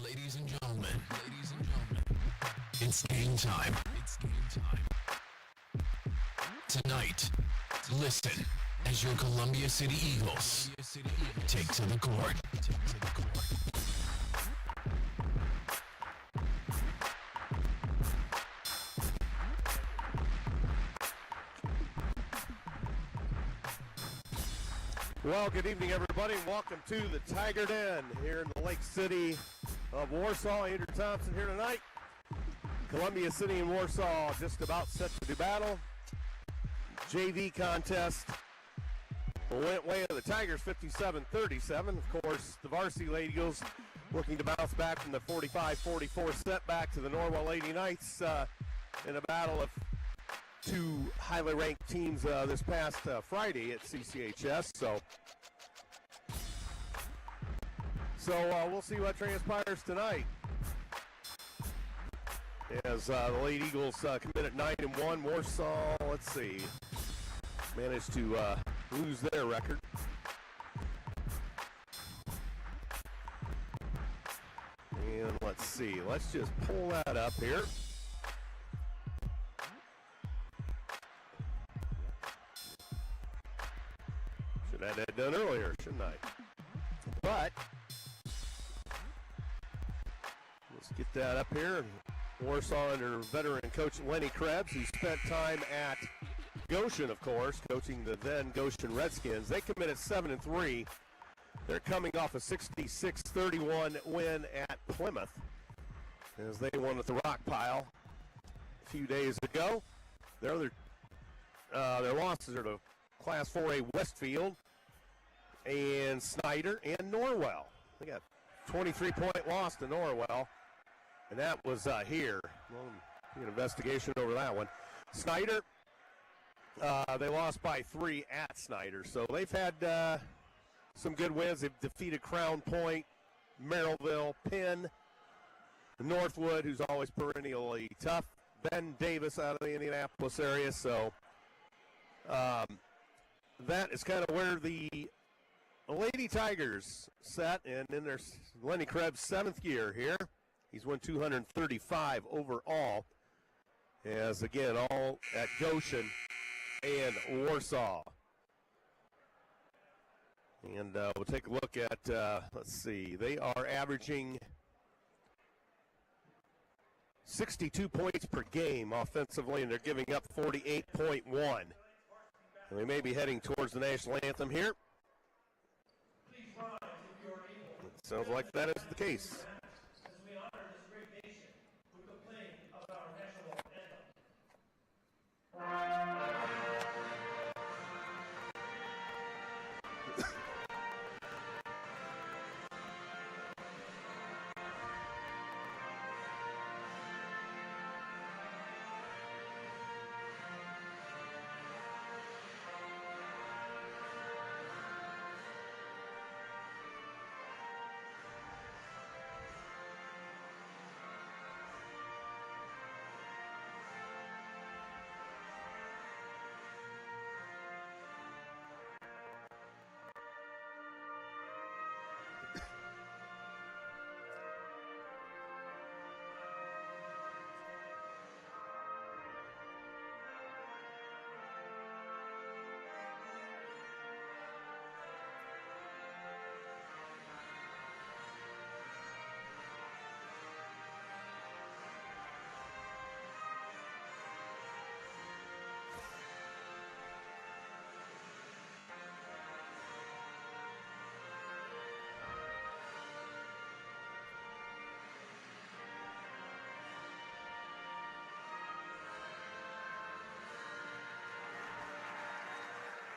Ladies and gentlemen, it's game time. Tonight, listen as your Columbia City Eagles take to the court. Well, good evening, everybody, and welcome to the Tiger Den here in the Lake City of Warsaw. Andrew Thompson here tonight. Columbia City and Warsaw just about set to do battle. JV contest went way of the Tigers, 57-37. Of course, the Varsity Lady Eagles looking to bounce back from the 45-44 setback to the Norwell Lady Knights in a battle of two highly ranked teams this past Friday at CCHS. So we'll see what transpires tonight. As the Lady Eagles come in at 9-1, Warsaw, let's see, managed to lose their record. And let's see, let's just pull that up here. Should have had that done earlier, shouldn't I? But let's get that up here. Warsaw under veteran coach Lenny Krebs, who spent time at Goshen, of course, coaching the then Goshen Redskins. They come in at 7-3. They're coming off a 66-31 win at Plymouth as they won at the Rock Pile a few days ago. Their losses are to Class 4A Westfield and Snyder and Norwell. They got 23-point loss to Norwell, and that was here. Well, an investigation over that one. Snyder, they lost by 3 at Snyder, so they've had some good wins. They've defeated Crown Point, Merrillville, Penn, Northwood, who's always perennially tough, Ben Davis out of the Indianapolis area, so that is kind of where the Lady Tigers sat, and in their Lenny Krebs' 7th year here. He's won 235 overall, as again, all at Goshen and Warsaw. And we'll take a look at, let's see, they are averaging 62 points per game offensively, and they're giving up 48.1. And we may be heading towards the national anthem here. It sounds like that is the case.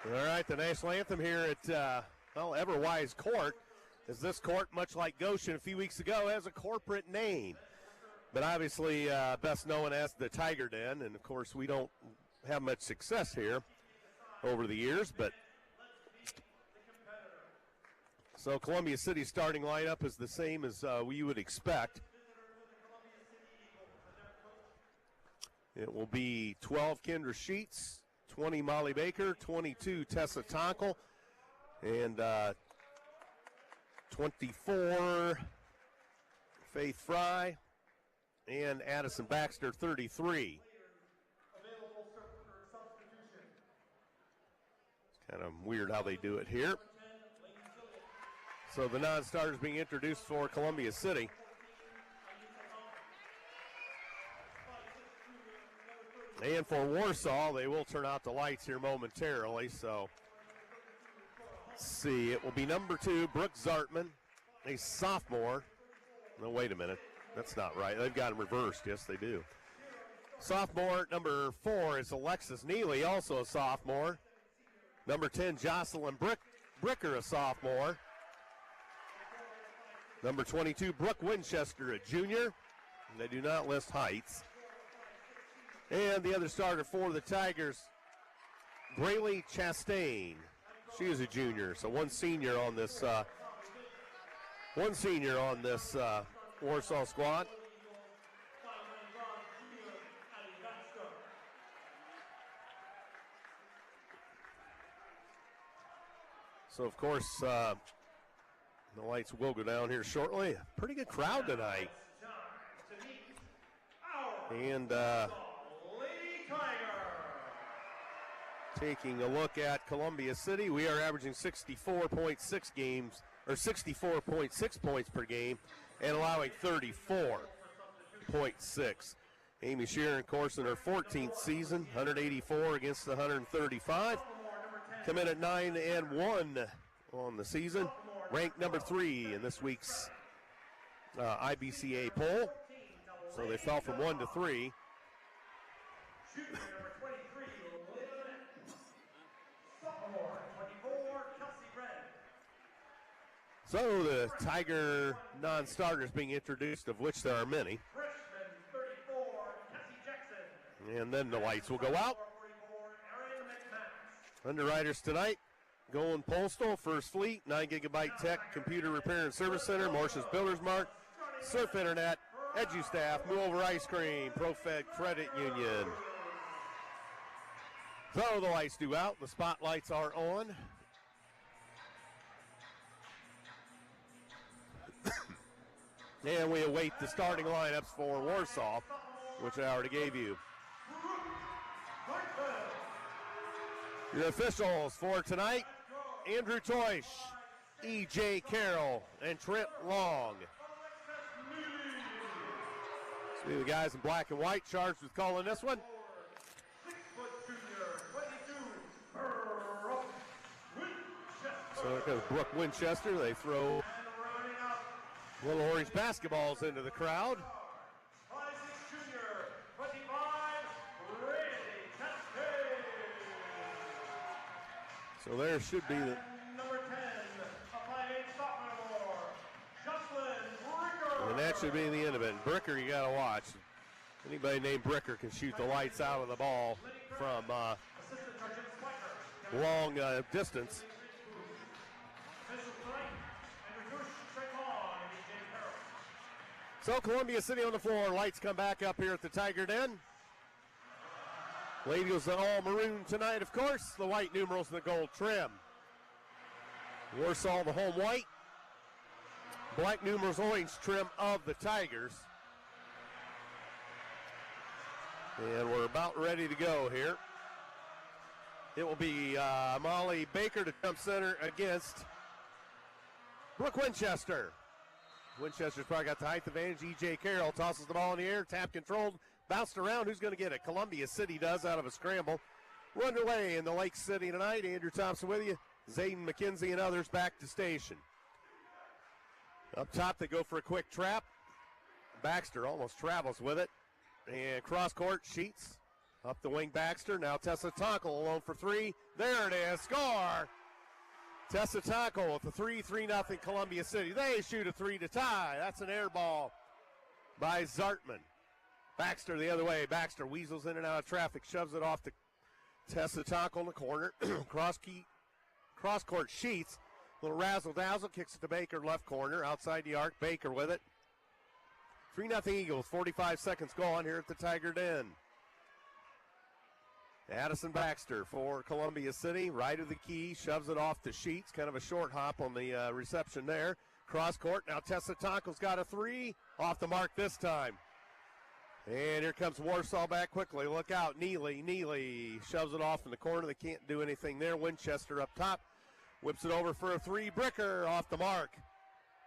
All right, the national anthem here at Everwise Court. Is this court, much like Goshen a few weeks ago, has a corporate name, but obviously best known as the Tiger Den. And of course, we don't have much success here over the years, but so Columbia City's starting lineup is the same as we would expect. It will be 12 Kendra Sheets, 20 Molly Baker, 22 Tessa Tonkel, and 24 Faith Fry, and Addison Baxter, 33. It's kind of weird how they do it here. So the non-starters being introduced for Columbia City. And for Warsaw, they will turn out the lights here momentarily. So let's see, it will be number 2, Brooke Zartman, a sophomore. No, wait a minute. That's not right. They've got them reversed. Yes, they do. Sophomore, number 4 is Alexis Neely, also a sophomore. Number 10, Jocelyn Bricker, a sophomore. Number 22, Brooke Winchester, a junior. They do not list heights. And the other starter for the Tigers, Braylee Chastain. She is a junior, so one senior on this Warsaw squad. So, of course, the lights will go down here shortly. Pretty good crowd tonight. And taking a look at Columbia City, we are averaging 64.6 points per game and allowing 34.6. Amy Sheeran, of course, in her 14th season, 184 against 135. Come in at 9-1 on the season. Ranked number 3 in this week's IBCA poll. So they fell from 1 to 3. So the Tiger non-starters being introduced, of which there are many. And then the lights will go out. Underwriters tonight, going Postal, First Fleet, 9 Gigabyte Tech, Computer Repair and Service Center, Marsh's Builders Mart, Surf Internet, EduStaff, Move Over Ice Cream, ProFed Credit Union. So the lights do out, the spotlights are on. And we await the starting lineups for Warsaw, which I already gave you. Your officials for tonight, Andrew Toish, E.J. Carroll, and Trent Long. See the guys in black and white charged with calling this one. So there goes Brooke Winchester. They throw little orange basketballs into the crowd. So there should be the number 10, sophomore, and that should be the end of it. Bricker, you got to watch. Anybody named Bricker can shoot the lights out of the ball from long distance. So Columbia City on the floor. Lights come back up here at the Tiger Den. Ladies in all maroon tonight, of course. The white numerals and the gold trim. Warsaw, the home white. Black numerals, orange trim of the Tigers. And we're about ready to go here. It will be Molly Baker to jump center against Brooke Winchester. Winchester's probably got the height advantage. E.J. Carroll tosses the ball in the air, tap controlled, bounced around. Who's going to get it? Columbia City does out of a scramble. We're underway in the Lake City tonight. Andrew Thompson with you. Xaiden, Mckinzie, and others back to station. Up top, they go for a quick trap. Baxter almost travels with it. And cross-court, Sheets. Up the wing, Baxter. Now Tessa Tonkel alone for 3. There it is. Score! Tessa Tonkel with the 3-0 Columbia City. They shoot a 3 to tie. That's an air ball by Zartman. Baxter the other way. Baxter weasels in and out of traffic, shoves it off to Tessa Tonkel in the corner. Cross-court, Sheets. Little razzle-dazzle, kicks it to Baker, left corner, outside the arc. Baker with it. 3-0 Eagles, 45 seconds gone here at the Tiger Den. Addison Baxter for Columbia City, right of the key, shoves it off to Sheets, kind of a short hop on the reception there. Cross court. Now Tessa Tonko's got a three. Off the mark this time. And here comes Warsaw back quickly. Look out. Neely shoves it off in the corner. They can't do anything there. Winchester up top. Whips it over for a three. Bricker off the mark.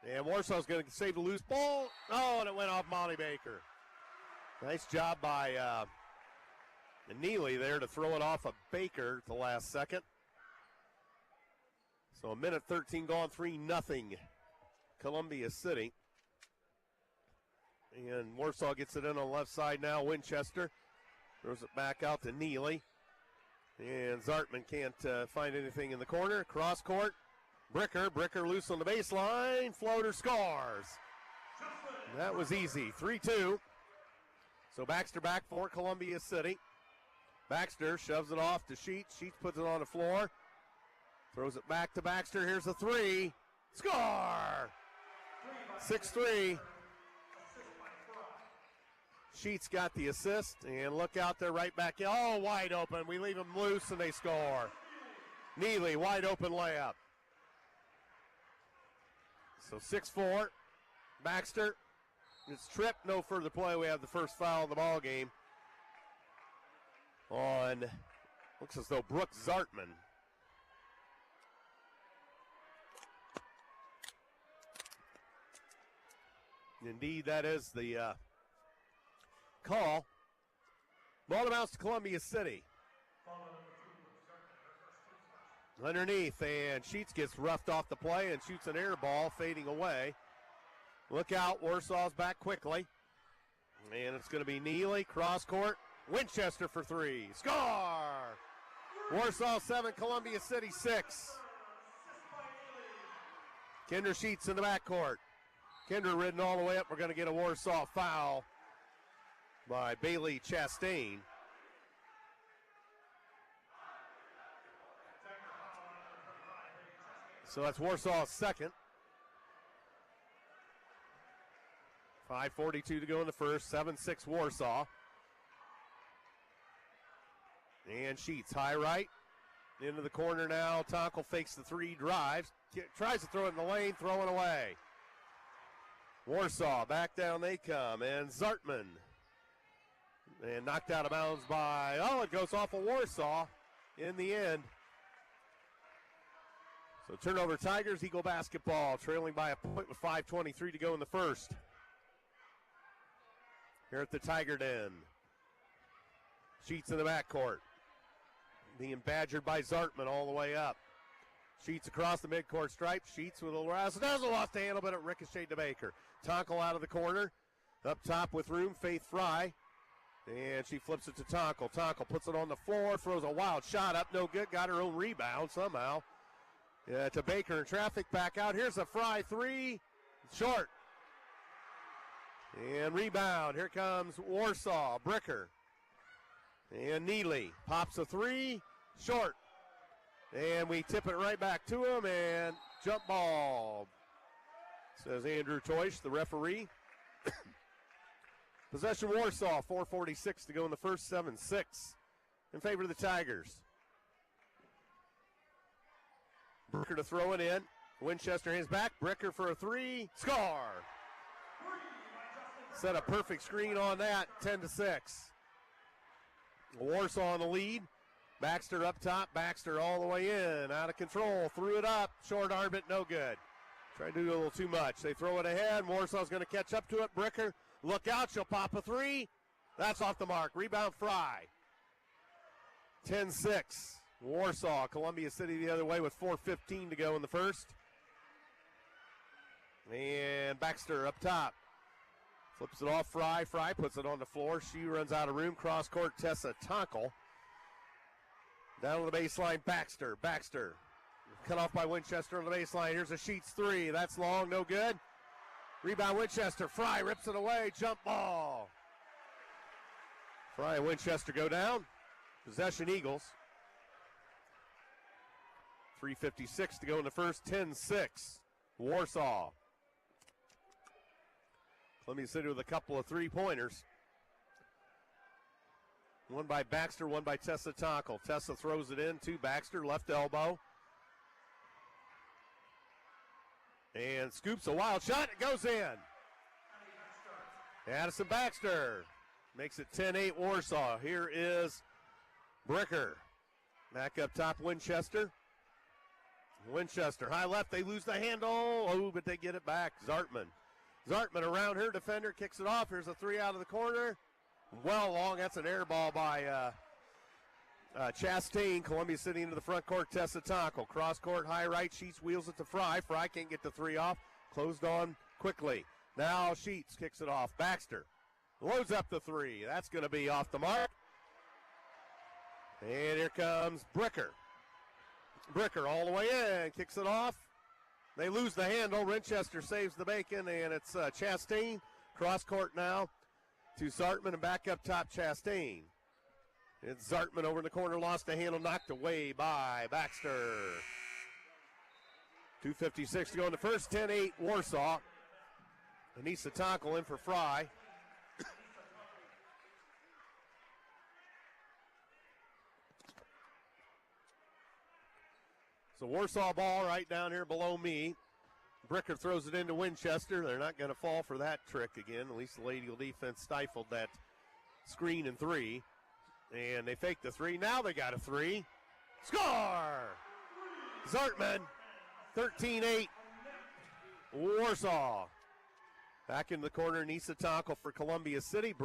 And Warsaw's going to save the loose ball. Oh, and it went off Molly Baker. Nice job by Neely there to throw it off of Baker at the last second. So a minute 13 gone, 3-0 Columbia City. And Warsaw gets it in on the left side now. Winchester throws it back out to Neely. And Zartman can't find anything in the corner. Cross court. Bricker loose on the baseline. Floater scores. That was easy. 3-2. So Baxter back for Columbia City. Baxter shoves it off to Sheets. Sheets puts it on the floor. Throws it back to Baxter. Here's a three. Score! 6-3. Sheets got the assist. And look out there right back. Oh, wide open. We leave them loose and they score. Neely, wide open layup. So 6-4. Baxter. It's tripped. No further play. We have the first foul of the ball game on, looks as though Brooke Zartman. Indeed, that is the call. Ball bounce to Columbia City. Underneath, and Sheets gets roughed off the play and shoots an air ball fading away. Look out, Warsaw's back quickly. And it's going to be Neely, cross court. Winchester for three. Score! Warsaw 7, Columbia City 6. Kendra Sheets in the backcourt. Kendra ridden all the way up. We're going to get a Warsaw foul by Bailey Chastain. So that's Warsaw's second. 5:42 to go in the first. 7-6 Warsaw. And Sheets, high right. Into the corner now. Tonkel fakes the three, drives. Tries to throw it in the lane, throwing away. Warsaw, back down they come. And Zartman. And knocked out of bounds by, it goes off of Warsaw in the end. So turnover Tigers, Eagle basketball, trailing by a point with 5:23 to go in the first. Here at the Tiger Den. Sheets in the backcourt. Being badgered by Zartman all the way up. Sheets across the midcourt stripe. Sheets with a little razzle dazzle off the handle, but it ricocheted to Baker. Tonkel out of the corner. Up top with room, Faith Fry. And she flips it to Tonkel. Tonkel puts it on the floor, throws a wild shot up, no good. Got her own rebound somehow. To Baker in traffic, back out. Here's a Fry three. Short. And rebound. Here comes Warsaw. Bricker. And Neely pops a three. Short. And we tip it right back to him. And jump ball. Says Andrew Toish, the referee. Possession Warsaw. 4:46 to go in the first. 7-6 in favor of the Tigers. Bricker to throw it in. Winchester hands back. Bricker for a three. Score. Set a perfect screen on that. 10-6. Warsaw on the lead. Baxter up top. Baxter all the way in. Out of control. Threw it up. Short arm it. No good. Tried to do a little too much. They throw it ahead. Warsaw's going to catch up to it. Bricker. Look out. She'll pop a three. That's off the mark. Rebound Fry. 10-6. Warsaw. Columbia City the other way with 4:15 to go in the first. And Baxter up top. Flips it off Fry. Fry puts it on the floor. She runs out of room. Cross court Tessa Tonkel. Down on the baseline, Baxter. Baxter. Cut off by Winchester on the baseline. Here's a Sheets three. That's long. No good. Rebound Winchester. Fry rips it away. Jump ball. Fry and Winchester go down. Possession Eagles. 3:56 to go in the first. 10-6. Warsaw. Columbia City with a couple of three-pointers. One by Baxter, one by Tessa Tonkel. Tessa throws it in to Baxter, left elbow. And scoops a wild shot. It goes in. Addison Baxter makes it 10-8 Warsaw. Here is Bricker. Back up top, Winchester. Winchester, high left, they lose the handle. Oh, but they get it back. Zartman. Zartman around her defender, kicks it off. Here's a three out of the corner. Well long, that's an air ball by Chastain. Columbia City into the front court, Tessa Tonkel. Cross court, high right, Sheets wheels it to Fry. Fry can't get the three off. Closed on quickly. Now Sheets kicks it off. Baxter loads up the three. That's going to be off the mark. And here comes Bricker. Bricker all the way in, kicks it off. They lose the handle. Winchester saves the bacon, and it's Chastain. Cross court now to Zartman, and back up top, Chastain. It's Zartman over in the corner, lost the handle, knocked away by Baxter. 2:56 to go in the first, 10-8 Warsaw. Anissa Tonkel in for Fry. So Warsaw ball right down here below me. Bricker throws it into Winchester. They're not going to fall for that trick again. At least the Lady Eagle defense stifled that screen and three. And they fake the three. Now they got a three. Score! Zartman, 13-8. Warsaw. Back in the corner, Anissa Tonkel for Columbia City.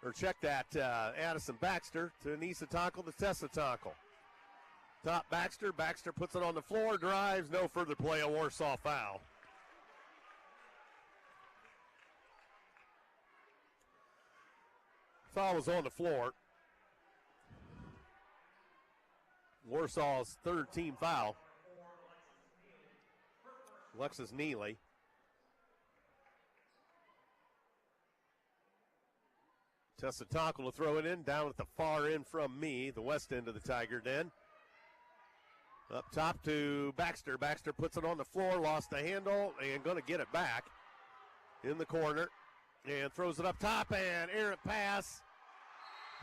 Addison Baxter to Anissa Tonkel to Tessa Tonkel. Top Baxter. Baxter puts it on the floor, drives, no further play, a Warsaw foul. Foul was on the floor. Warsaw's third team foul. Alexis Neely. Tessa Tonkel to throw it in, down at the far end from me, the west end of the Tiger Den. Up top to Baxter. Baxter puts it on the floor, lost the handle, and going to get it back in the corner. And throws it up top, and errant pass.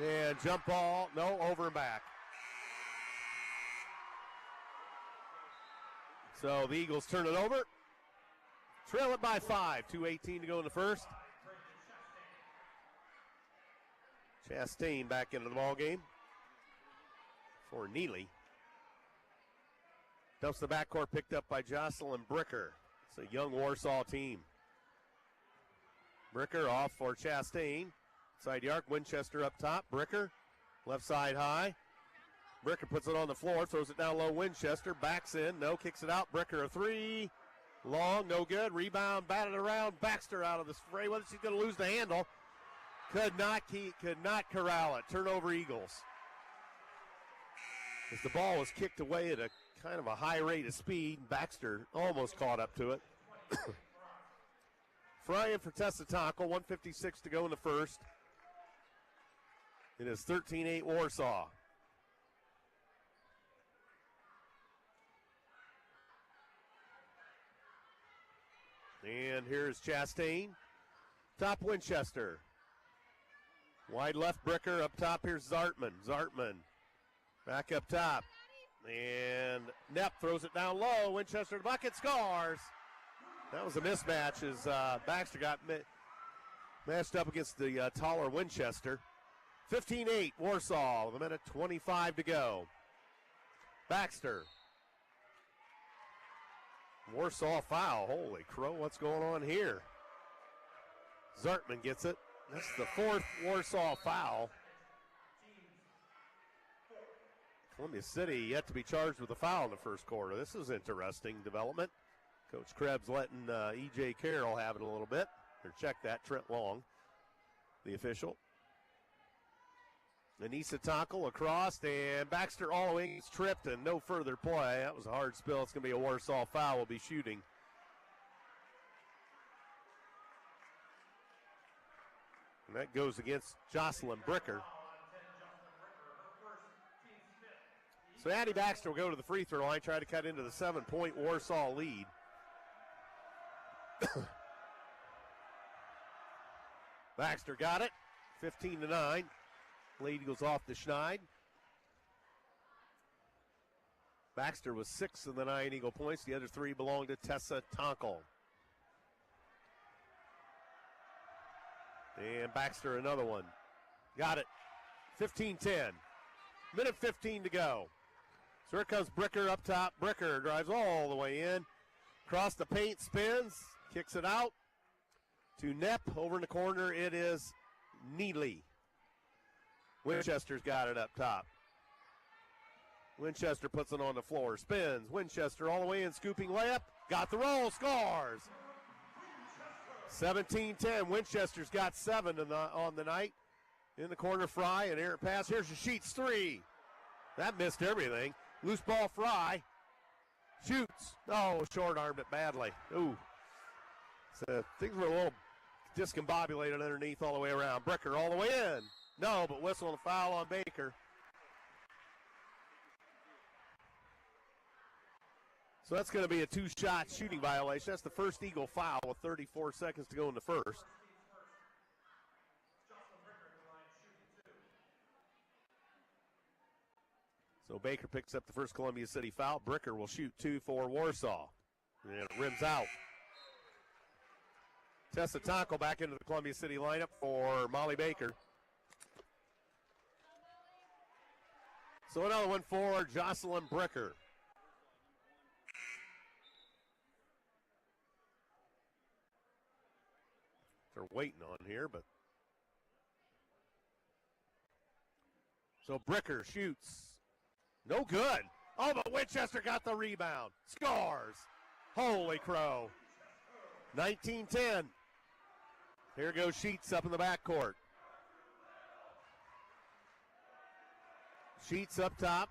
And jump ball, no, over and back. So the Eagles turn it over. Trail it by 5, 2:18 to go in the first. Chastain back into the ball game for Neely. Dumps the backcourt, picked up by Jocelyn Bricker. It's a young Warsaw team. Bricker off for Chastain. Side arc, Winchester up top. Bricker, left side high. Bricker puts it on the floor, throws it down low. Winchester backs in, no, kicks it out. Bricker a three. Long, no good. Rebound, batted around. Baxter out of the fray. Whether she's going to lose the handle. Could not corral it. Turnover Eagles. As the ball was kicked away at a kind of a high rate of speed, Baxter almost caught up to it. Fry in for Tessa Tonkel, 1:56 to go in the first. It is 13-8 Warsaw. And here's Chastain. Top Winchester. Wide left Bricker. Up top here's Zartman. Zartman back up top. And Knepp throws it down low. Winchester to the bucket, scores. That was a mismatch as Baxter got matched up against the taller Winchester. 15-8 Warsaw with a minute 25 to go. Baxter. Warsaw foul. Holy crow, what's going on here? Zartman gets it. That's the fourth Warsaw foul. Columbia City yet to be charged with a foul in the first quarter. This is interesting development. Coach Krebs letting E.J. Carroll have it a little bit. Or check that, Trent Long, the official. Anissa Tonkel across, and Baxter all the way gets tripped, and no further play. That was a hard spill. It's going to be a Warsaw foul. We'll be shooting. And that goes against Jocelyn Bricker. So Addie Baxter will go to the free throw line, try to cut into the 7-point Warsaw lead. Baxter got it, 15-9. Lead goes off to Schneid. Baxter was 6 of the 9 Eagle points. The other 3 belong to Tessa Tonkel. And Baxter another one. Got it. 15-10. Minute 15 to go. So here comes Bricker up top. Bricker drives all the way in. Across the paint, spins, kicks it out to Nepp. Over in the corner, it is Neely. Winchester's got it up top. Winchester puts it on the floor, spins. Winchester all the way in, scooping layup. Got the roll, scores. 17-10. Winchester's got 7 on the night. In the corner, Fry, an errant pass. Here's the Sheets 3. That missed everything. Loose ball, Fry. Shoots. Oh, short-armed it badly. Ooh. So things were a little discombobulated underneath all the way around. Bricker all the way in. No, but whistle and a foul on Baker. So that's going to be a 2-shot shooting violation. That's the first Eagle foul with 34 seconds to go in the first. So Baker picks up the first Columbia City foul. Bricker will shoot 2 for Warsaw. And it rims out. Tessa Tonkel back into the Columbia City lineup for Molly Baker. So another one for Jocelyn Bricker. They're waiting on here, but. So Bricker shoots. No good. Oh, but Winchester got the rebound. Scores. Holy crow. 19-10. Here goes Sheets up in the backcourt. Sheets up top.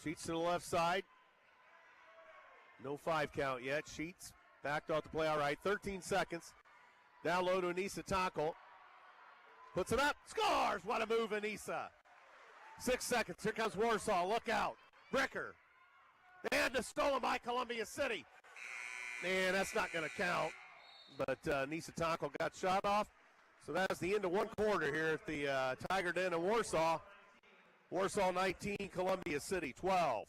Sheets to the left side. No 5 count yet. Sheets backed off the play. All right, 13 seconds. Down low to Anissa Tonkel. Puts it up. Scores. What a move, Anissa. 6 seconds. Here comes Warsaw. Look out. Bricker. And stolen by Columbia City. And that's not going to count. But Anissa Tonkel got shot off. So that's the end of one quarter here at the Tiger Den in Warsaw. Warsaw 19, Columbia City 12.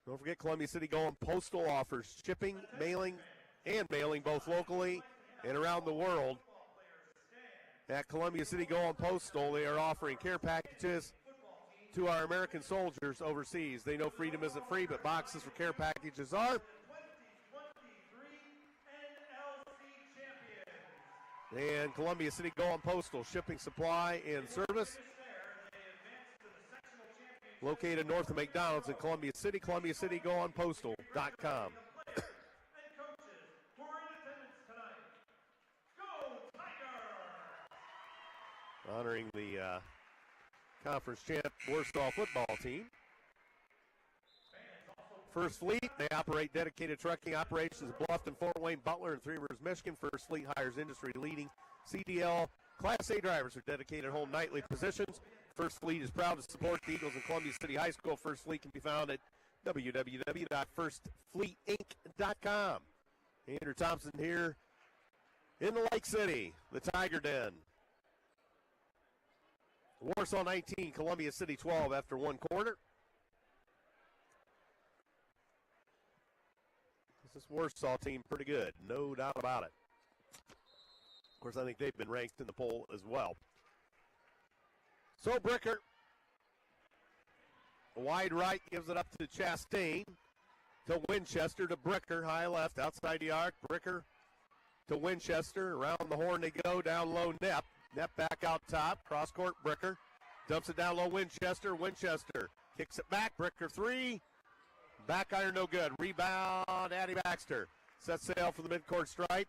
Don't forget Columbia City going postal offers shipping, mailing, and mailing both locally and around the world. At Columbia City Going Postal, they are offering care packages to our American soldiers overseas. They know freedom isn't free, but boxes for care packages are. And Columbia City Going Postal, shipping, supply, and service. Located north of McDonald's in Columbia City, ColumbiaCityGoOnPostal.com. Honoring the conference champ Warsaw football team. First Fleet, they operate dedicated trucking operations in Bluffton, Fort Wayne, Butler, and Three Rivers, Michigan. First Fleet hires industry-leading CDL Class A drivers for dedicated home nightly positions. First Fleet is proud to support the Eagles in Columbia City High School. First Fleet can be found at www.firstfleetinc.com. Andrew Thompson here in the Lake City, the Tiger Den. Warsaw 19, Columbia City 12 after one quarter. This Warsaw team pretty good, no doubt about it. Of course, I think they've been ranked in the poll as well. So Bricker, wide right, gives it up to Chastain, to Winchester, to Bricker, high left, outside the arc. Bricker to Winchester, around the horn they go, down low Nepp. Nepp back out top, cross court, Bricker. Dumps it down low, Winchester. Winchester kicks it back, Bricker 3. Back iron no good. Rebound, Addie Baxter. Sets sail for the midcourt stripe.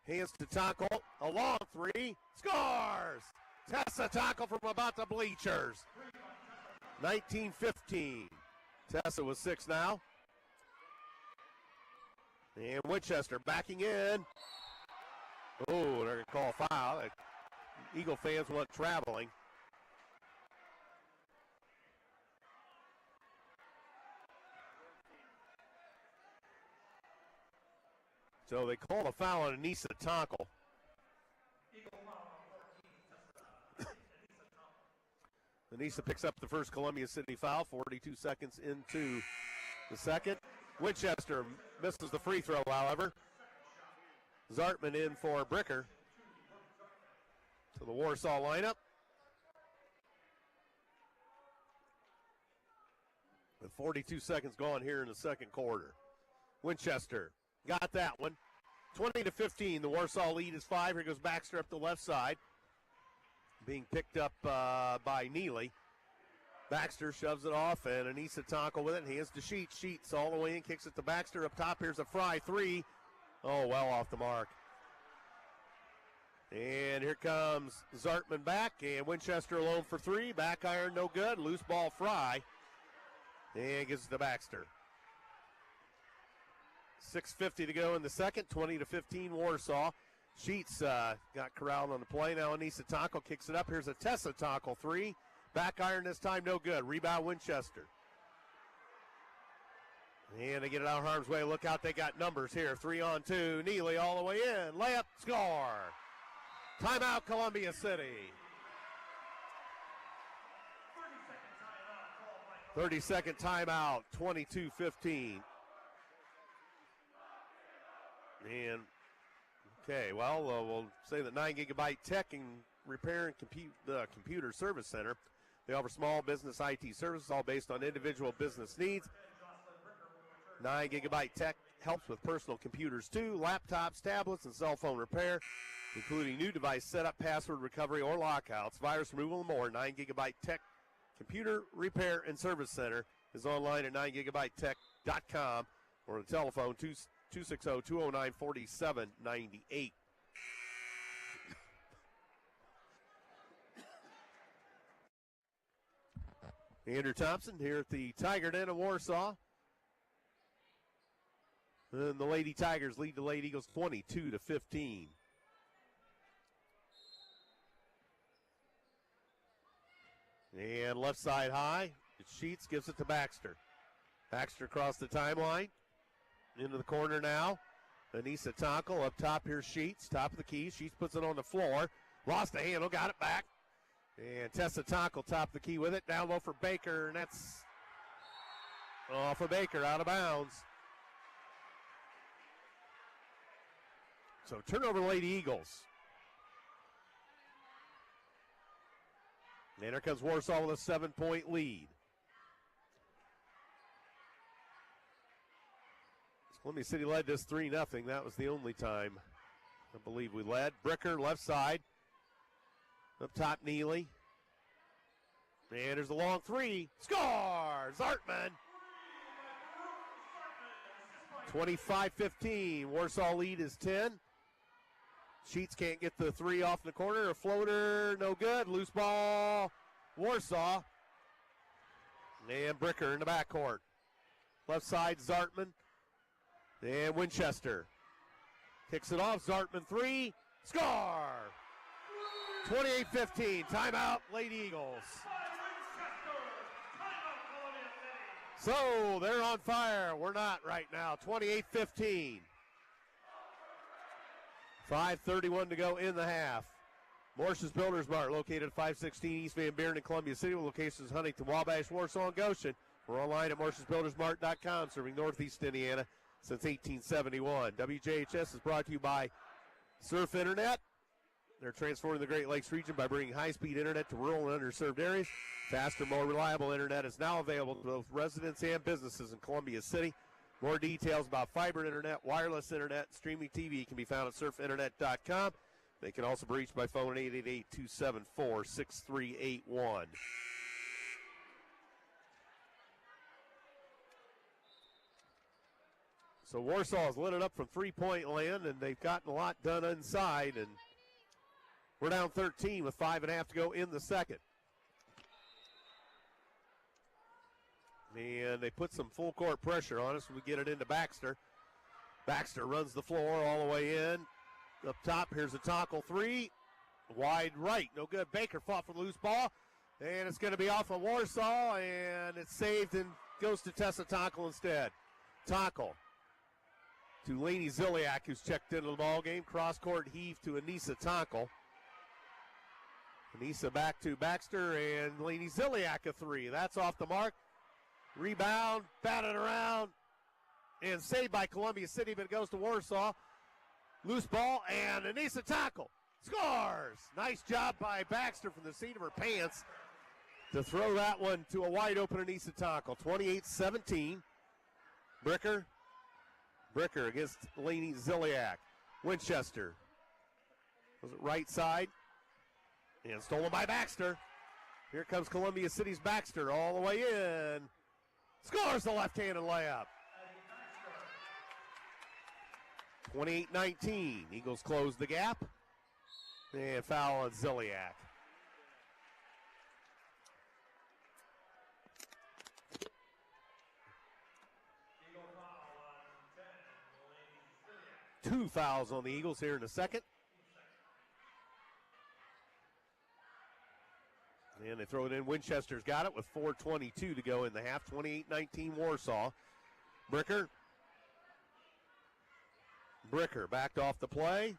Hands to Tonkel. A long 3. Scores! Tessa Tonkel from about the bleachers. 19-15. Tessa with 6 now. And Winchester backing in. Oh, they're going to call a foul. Eagle fans want traveling. So they call a foul on Anissa Tonkel. Anissa picks up the first Columbia City foul, 42 seconds into the second. Winchester misses the free throw, however. Zartman in for Bricker to the Warsaw lineup. With 42 seconds gone here in the second quarter. Winchester got that one. 20-15, the Warsaw lead is 5. Here goes Baxter up the left side. Being picked up by Neely. Baxter shoves it off, and Anissa Tonko with it. Hands to Sheets. Sheets all the way in, kicks it to Baxter up top. Here's a Fry three. Oh, well off the mark. And here comes Zartman back, and Winchester alone for three. Back iron, no good. Loose ball, Fry. And gives it to Baxter. 6:50 to go in the second. 20-15 Warsaw. Sheets got corralled on the play. Now Anissa Tonko kicks it up. Here's a Tessa Tonko three. Back iron this time, no good. Rebound Winchester. And they get it out of harm's way. Look out, they got numbers here. 3-on-2. Neely all the way in. Layup, score. Timeout, Columbia City. 30-second timeout, 22-15. And, okay, well, we'll say that 9 Gigabyte Tech and Repair and Computer Service Center. They offer small business IT services, all based on individual business needs. 9 Gigabyte Tech helps with personal computers too, laptops, tablets, and cell phone repair, including new device setup, password recovery, or lockouts, virus removal, and more. 9 Gigabyte Tech Computer Repair and Service Center is online at 9gigabytetech.com or on the telephone 260-209-4798. Andrew Thompson here at the Tiger Den of Warsaw. And the Lady Tigers lead the Lady Eagles 22-15. And left side high. It's Sheets, gives it to Baxter. Baxter across the timeline. Into the corner now. Anissa Tonko up top. Here's Sheets, top of the key. Sheets puts it on the floor. Lost the handle, got it back. And Tessa Tonko top of the key with it. Down low for Baker, and that's off of Baker, out of bounds. So turnover Lady Eagles. And here comes Warsaw with a 7-point lead. Columbia City led this 3-0. That was the only time I believe we led. Bricker left side. Up top, Neely. And there's a long three. Scores! Zartman. 25-15. Warsaw lead is 10. Sheets can't get the three off the corner. A floater, no good. Loose ball, Warsaw. And Bricker in the backcourt. Left side, Zartman. And Winchester. Kicks it off, Zartman three. Score! 28-15. Timeout, Lady Eagles. So they're on fire. We're not right now. 28-15. 5:31 to go in the half. Morse's Builders Mart, located at 516 East Van Buren in Columbia City, with locations in Huntington, Wabash, Warsaw, and Goshen. We're online at morsesbuildersmart.com, serving Northeast Indiana since 1871. WJHS is brought to you by Surf Internet. They're transforming the Great Lakes region by bringing high-speed internet to rural and underserved areas. Faster, more reliable internet is now available to both residents and businesses in Columbia City. More details about fiber internet, wireless internet, and streaming TV can be found at surfinternet.com. They can also be reached by phone at 888-274-6381. So Warsaw has lit it up from three-point land, and they've gotten a lot done inside, and we're down 13 with 5.5 to go in the second. And they put some full court pressure on us when we get it into Baxter. Baxter runs the floor all the way in. Up top, here's a Tonko three. Wide right, no good. Baker fought for the loose ball. And it's going to be off of Warsaw, and it's saved and goes to Tessa Tonko instead. Tonko to Lainey Ziliak, who's checked into the ball game. Cross-court heave to Anissa Tonko. Anissa back to Baxter, and Lainey Ziliak a three. That's off the mark. Rebound, batted around, and saved by Columbia City, but it goes to Warsaw. Loose ball, and Anissa tackle. Scores! Nice job by Baxter from the seat of her pants to throw that one to a wide open Anissa tackle. 28-17. Bricker against Lainey Ziliak. Winchester. Was it right side? And stolen by Baxter. Here comes Columbia City's Baxter all the way in. Scores the left-handed layup. 28-19. Eagles close the gap. And foul on Ziliak. Two fouls on the Eagles here in a second. And they throw it in. Winchester's got it with 4:22 to go in the half. 28-19 Warsaw. Bricker backed off the play.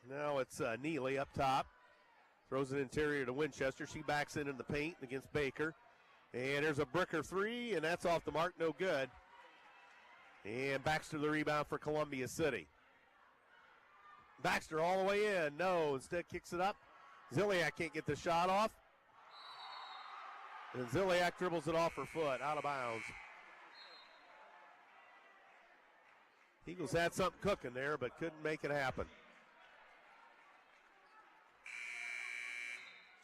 Now it's Neely up top. Throws it interior to Winchester. She backs in the paint against Baker. And there's a Bricker three, and that's off the mark, no good. And Baxter the rebound for Columbia City. Baxter all the way in. No, instead kicks it up. Ziliak can't get the shot off. And Ziliak dribbles it off her foot, out of bounds. Eagles had something cooking there, but couldn't make it happen.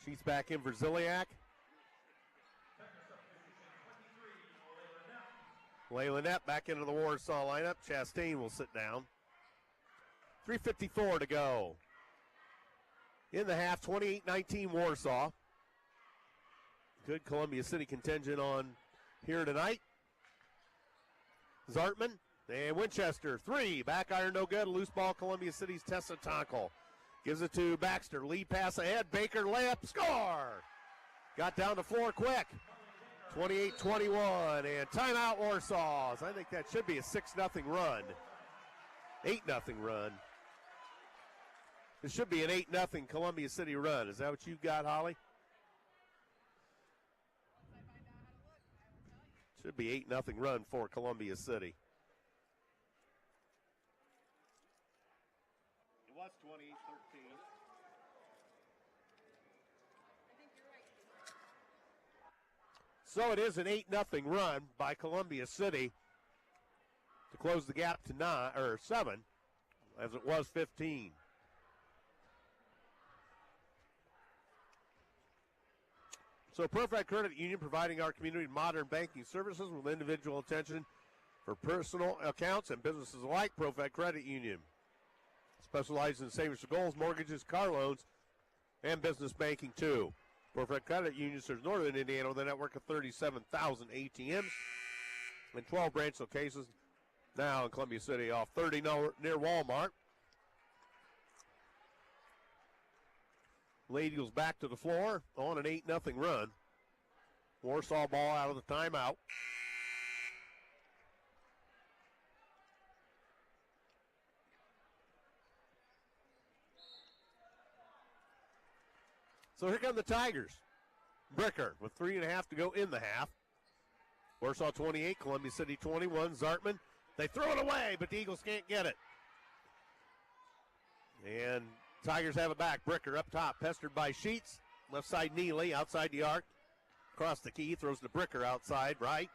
She's back in for Ziliak. Layla Knapp back into the Warsaw lineup. Chastain will sit down. 3:54 to go. In the half, 28-19 Warsaw. Good Columbia City contingent on here tonight. Zartman and Winchester, three. Back iron, no good. Loose ball, Columbia City's Tessa Tonkel. Gives it to Baxter. Lead pass ahead. Baker, layup, score! Got down the floor quick. 28-21, and timeout Warsaws. I think that should be a 6-0 run. 8-0 run. It should be an 8-0 Columbia City run. Is that what you got, Holly? Should be 8-0 run for Columbia City. It was 28-13. So it is an 8-0 run by Columbia City to close the gap to 7, as it was 15. So ProFed Credit Union providing our community modern banking services with individual attention for personal accounts and businesses alike. ProFed Credit Union specializes in savings for goals, mortgages, car loans, and business banking too. ProFed Credit Union serves northern Indiana with a network of 37,000 ATMs and 12 branch locations now in Columbia City off 30 near Walmart. Lady Eagles back to the floor on an 8-0 run. Warsaw ball out of the timeout. So here come the Tigers. Bricker with 3.5 to go in the half. Warsaw 28, Columbia City 21. Zartman, they throw it away, but the Eagles can't get it. And Tigers have it back. Bricker up top, pestered by Sheets. Left side Neely, outside the arc. Across the key, throws to Bricker outside, right.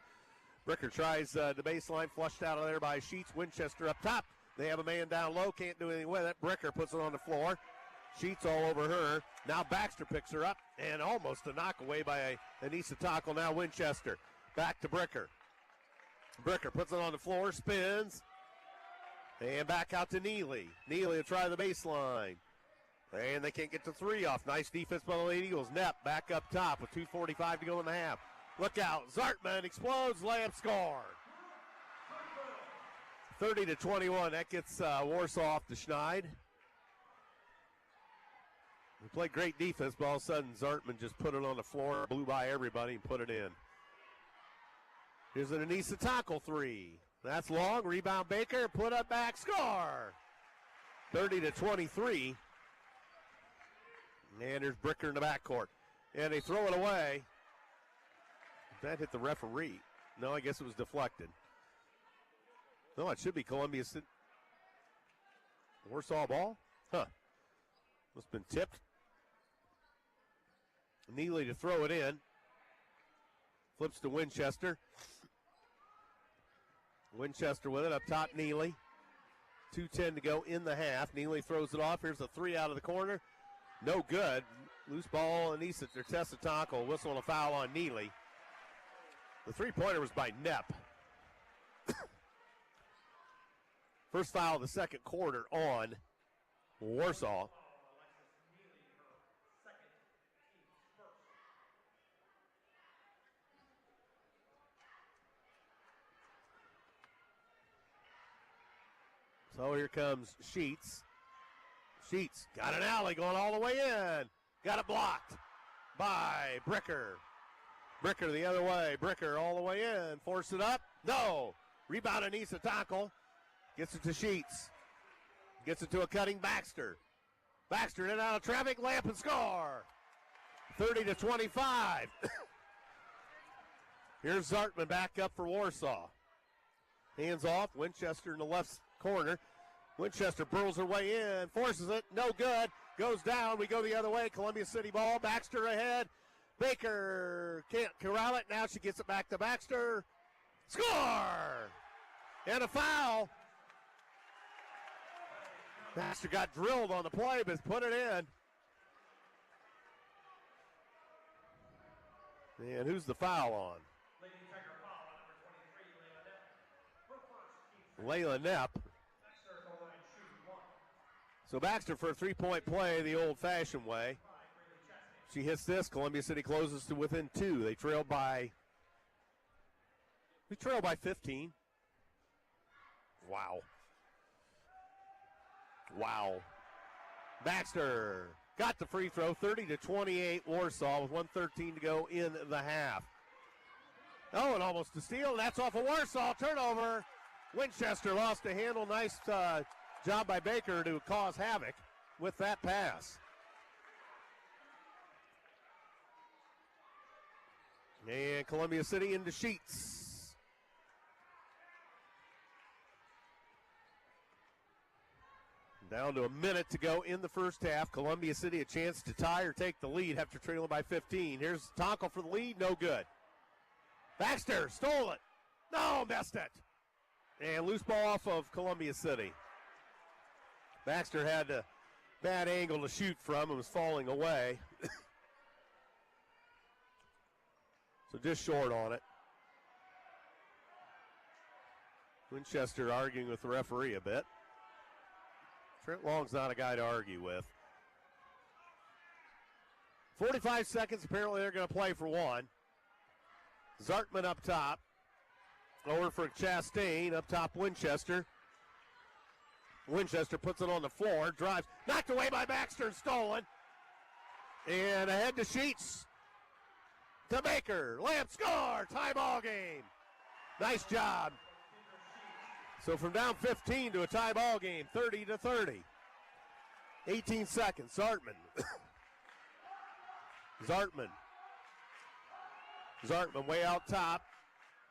Bricker tries the baseline, flushed out of there by Sheets. Winchester up top. They have a man down low, can't do anything with it. Bricker puts it on the floor. Sheets all over her. Now Baxter picks her up, and almost a knock away by Anissa Tackle. Now Winchester. Back to Bricker. Bricker puts it on the floor, spins. And back out to Neely. Neely will try the baseline. And they can't get the three off. Nice defense by the Lady Eagles. Knapp back up top with 2:45 to go in the half. Look out. Zartman explodes. Layup score. 30-21. That gets Warsaw off the Schneid. We played great defense, but all of a sudden Zartman just put it on the floor, blew by everybody, and put it in. Here's an Anissa Tackle three. That's long. Rebound Baker. Put up back. Score. 30-23. And there's Bricker in the backcourt. And they throw it away. That hit the referee. No, I guess it was deflected. No, it should be Columbia City. Warsaw ball? Huh. Must have been tipped. Neely to throw it in. Flips to Winchester. Winchester with it up top, Neely. 2:10 to go in the half. Neely throws it off. Here's a three out of the corner. No good. Loose ball, and Tessitako whistle and a foul on Neely. The three-pointer was by Knepp. First foul of the second quarter on Warsaw. So here comes Sheets. Sheets got an alley going all the way in. Got it blocked by Bricker. Bricker the other way. Bricker all the way in. Force it up. No. Rebound Anissa tackle. Gets it to Sheets. Gets it to a cutting Baxter. Baxter in and out of traffic. Layup and score. 30-25. Here's Zartman back up for Warsaw. Hands off. Winchester in the left corner. Winchester burls her way in. Forces it. No good. Goes down. We go the other way. Columbia City ball. Baxter ahead. Baker can't corral it. Now she gets it back to Baxter. Score! And a foul. Baxter got drilled on the play, but put it in. And who's the foul on? Layla Knepp. So Baxter for a three-point play the old-fashioned way. She hits this. Columbia City closes to within 2. We trail by 15. Wow. Wow. Baxter got the free throw. 30-28 Warsaw with 1:13 to go in the half. Oh, and almost a steal. That's off of Warsaw. Turnover. Winchester lost a handle. Nice job by Baker to cause havoc with that pass. And Columbia City into Sheets. Down to a minute to go in the first half. Columbia City a chance to tie or take the lead after trailing by 15. Here's Tonko for the lead. No good. Baxter stole it. No, missed it. And loose ball off of Columbia City. Baxter had a bad angle to shoot from and was falling away. So just short on it. Winchester arguing with the referee a bit. Trent Long's not a guy to argue with. 45 seconds. Apparently they're going to play for one. Zartman up top. Over for Chastain. Up top, Winchester. Winchester puts it on the floor. Drives. Knocked away by Baxter and stolen. And ahead to Sheets. To Baker. Lamp score. Tie ball game. Nice job. So from down 15 to a tie ball game. 30-30. 18 seconds. Zartman. Zartman way out top.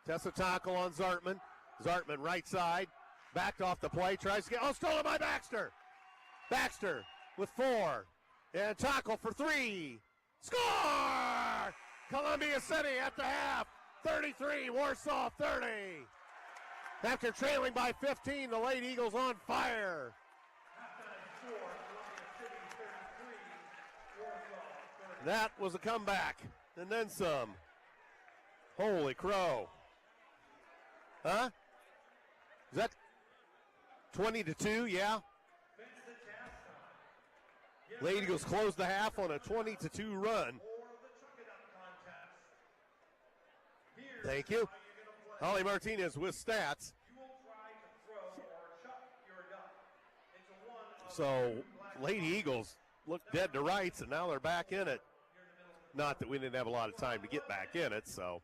Tessitako on Zartman. Zartman right side. Backed off the play. Tries to get. Oh, stolen by Baxter. Baxter with 4. And tackle for 3. Score! Columbia City at the half. 33, Warsaw 30. After trailing by 15, the Lady Eagles on fire. That was a comeback. And then some. Holy crow. Huh? Is that 20-2? Yeah. Lady Eagles closed the half on a 20-2 run. Thank you. Holly Martinez with stats. So, Lady Eagles looked dead to rights, and now they're back in it. Not that we didn't have a lot of time to get back in it, so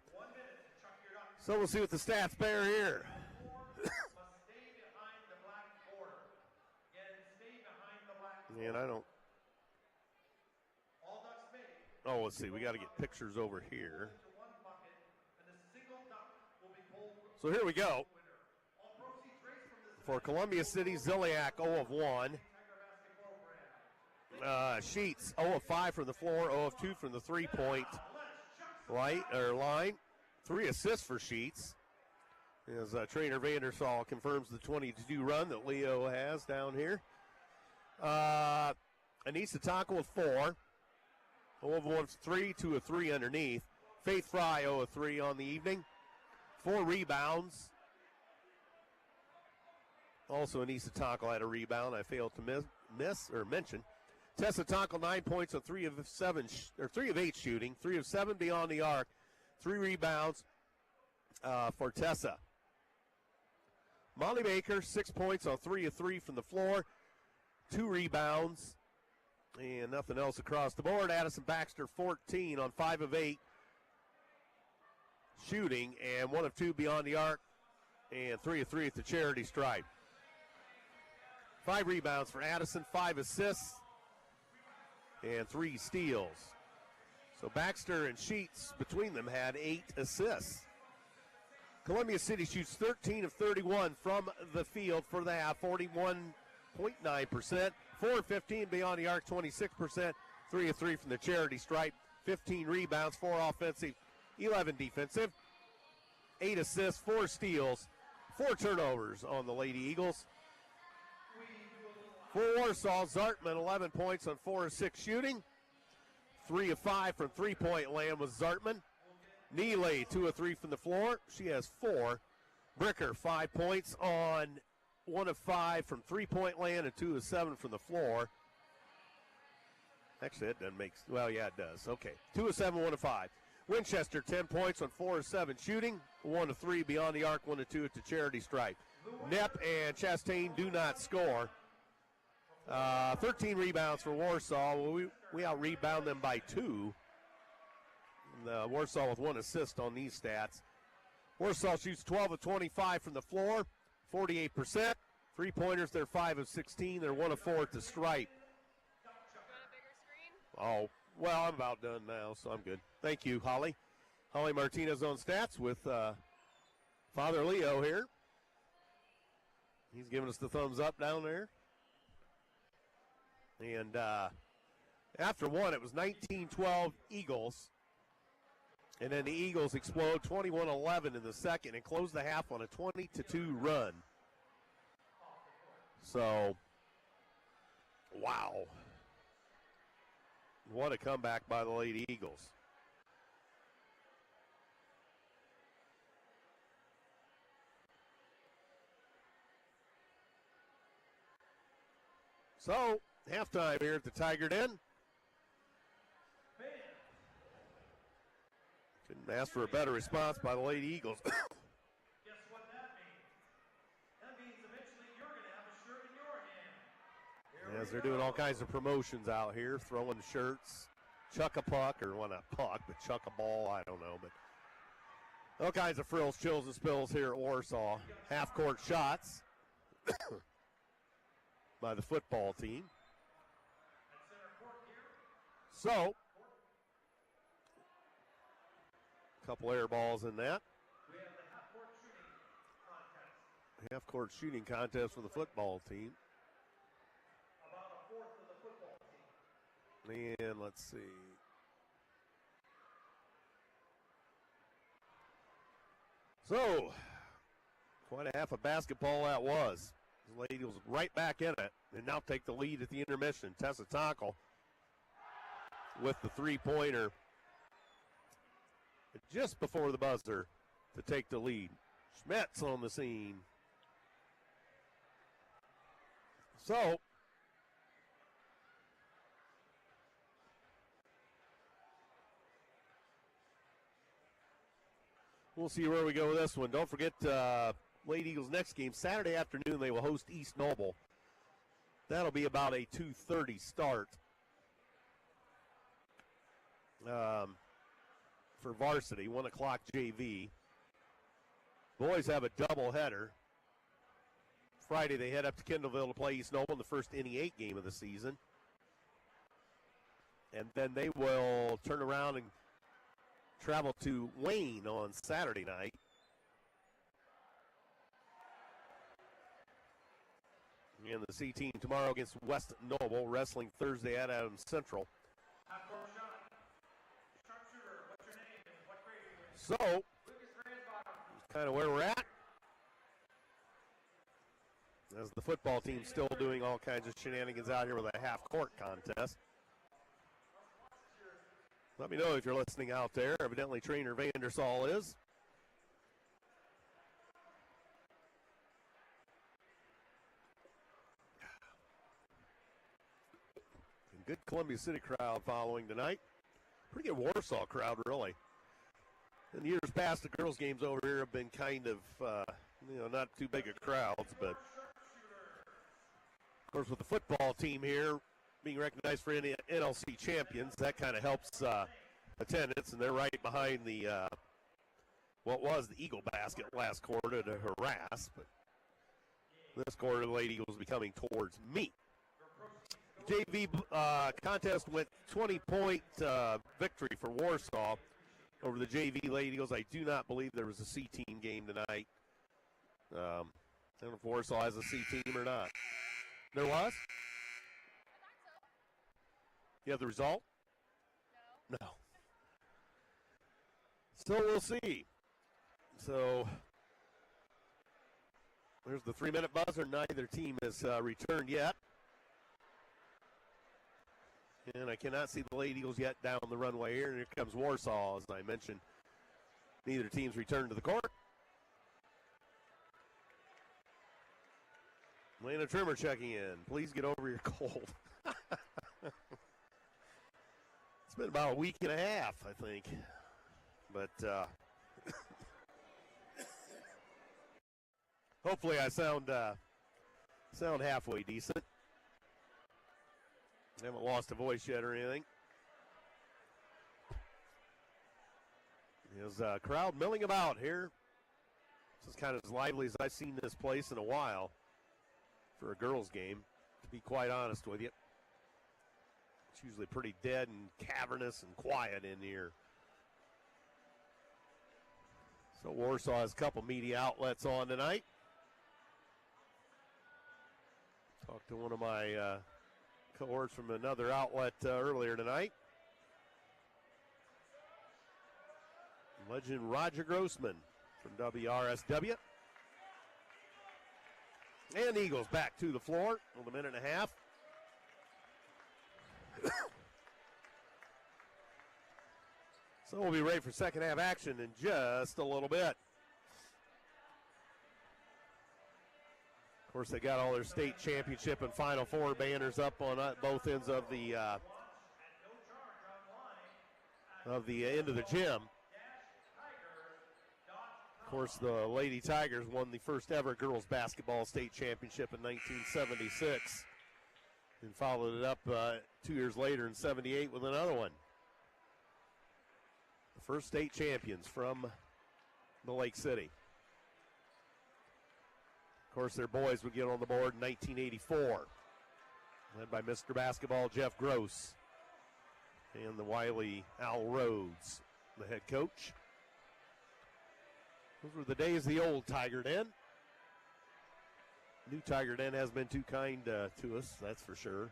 we'll see what the stats bear here. And I don't. Oh, let's see. We got to get pictures over here. So here we go. For Columbia City, Ziliak 0 of 1. Sheets 0 of 5 from the floor, 0 of 2 from the 3-point line. 3 assists for Sheets. As trainer Vandersall confirms the 22 run that Leo has down here. Anissa Taco with 4. 0 of 1 3, 2 of 3 underneath. Faith Fry 0 of 3 on the evening. 4 rebounds. Also, Anissa Taco had a rebound I failed to mention. Tessa Taco 9 points on 3 of 8 shooting, 3 of 7 beyond the arc, 3 rebounds for Tessa. Molly Baker 6 points on 3 of 3 from the floor, 2 rebounds, and nothing else across the board. Addison Baxter 14 on 5 of 8 shooting, and 1 of 2 beyond the arc, and 3 of 3 at the charity stripe. 5 rebounds for Addison, 5 assists, and 3 steals. So Baxter and Sheets between them had 8 assists. Columbia City shoots 13 of 31 from the field for the half, 41.9%. 4 of 15 beyond the arc, 26%. 3 of 3 from the charity stripe, 15 rebounds, 4 offensive, 11 defensive. 8 assists, 4 steals, 4 turnovers on the Lady Eagles. For Warsaw, Zartman 11 points on 4 of 6 shooting. 3 of 5 from 3-point land was Zartman. Neely 2 of 3 from the floor. She has 4. Bricker 5 points on 1 of 5 from 3-point land and 2 of 7 from the floor. Actually, that doesn't make, well, yeah, it does. Okay, 2 of 7, 1 of 5. Winchester 10 points on 4 of 7 shooting. 1 of 3 beyond the arc, 1 of 2 at the charity stripe. Knepp and Chastain do not score. 13 rebounds for Warsaw. We out-rebound them by 2. Warsaw with 1 assist on these stats. Warsaw shoots 12 of 25 from the floor, 48%. 3-pointers, they're 5 of 16. They're 1 of 4 at the stripe. Oh, well, I'm about done now, so I'm good. Thank you, Holly. Holly Martinez on stats with Father Leo here. He's giving us the thumbs up down there. And after one, it was 19-12 Eagles. And then the Eagles explode 21-11 in the second and close the half on a 20-2 run. So, wow. What a comeback by the Lady Eagles. So, halftime here at the Tiger Den. Couldn't ask for a better response by the Lady Eagles. Guess what that means? That means eventually you're going to have a shirt in your hand. As they're doing all kinds of promotions out here, throwing shirts, chuck a puck, or well, not puck, but chuck a ball, I don't know. But all kinds of frills, chills, and spills here at Warsaw. Half-court shots by the football team. So, a couple air balls in that. We have the half-court shooting contest. Half-court shooting contest for the football team. About a fourth of the football team. And let's see. So, quite a half of basketball that was. The Lady was right back in it and now take the lead at the intermission. Tessa Tackle with the three-pointer just before the buzzer to take the lead. Schmetz on the scene. So, we'll see where we go with this one. Don't forget, Lady Eagles' next game, Saturday afternoon, they will host East Noble. That'll be about a 2:30 start for varsity, 1 o'clock JV. Boys have a doubleheader. Friday, they head up to Kendallville to play East Noble in the first NE8 game of the season. and then they will turn around and travel to Wayne on Saturday night. And the C team tomorrow against West Noble, wrestling Thursday at Adams Central. So, that's kind of where we're at. As the football team's still doing all kinds of shenanigans out here with a half-court contest. Let me know if you're listening out there. Evidently, Trainer Vandersall is. Good Columbia City crowd following tonight. Pretty good Warsaw crowd, really. In years past, the girls' games over here have been kind of, not too big of crowds, but of course, with the football team here being recognized for NLC champions, that kind of helps attendance, and they're right behind the what was the Eagle basket last quarter to harass, but this quarter the Lady Eagles will be coming towards me. JV contest went 20-point victory for Warsaw over the JV Lady Eagles. I do not believe there was a C team game tonight. I don't know if Warsaw has a C team or not. There was? You have the result? No. So we'll see. So there's the 3-minute buzzer. Neither team has returned yet. And I cannot see the Lady Eagles yet down the runway here. And here comes Warsaw, as I mentioned. Neither team's returned to the court. Lana Trimmer checking in. Please get over your cold. It's been about a week and a half, I think. But hopefully I sound halfway decent. I haven't lost a voice yet or anything. There's a crowd milling about here. This is kind of as lively as I've seen this place in a while for a girls' game, to be quite honest with you. It's usually pretty dead and cavernous and quiet in here. So Warsaw has a couple media outlets on tonight. Talked to one of my cohorts from another outlet earlier tonight. Legend Roger Grossman from WRSW. And Eagles back to the floor with a minute and a half. So we'll be ready for second half action in just a little bit. Of course, they got all their state championship and Final Four banners up on both ends of the end of the gym. Of course, the Lady Tigers won the first ever girls basketball state championship in 1976 and followed it up 2 years later in 78 with another one. The first state champions from the Lake City. Of course, their boys would get on the board in 1984, led by Mr. Basketball Jeff Gross and the wily Al Rhodes, the head coach. Those were the days of the old Tiger Den. New Tiger Den has been too kind to us, that's for sure.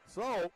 So,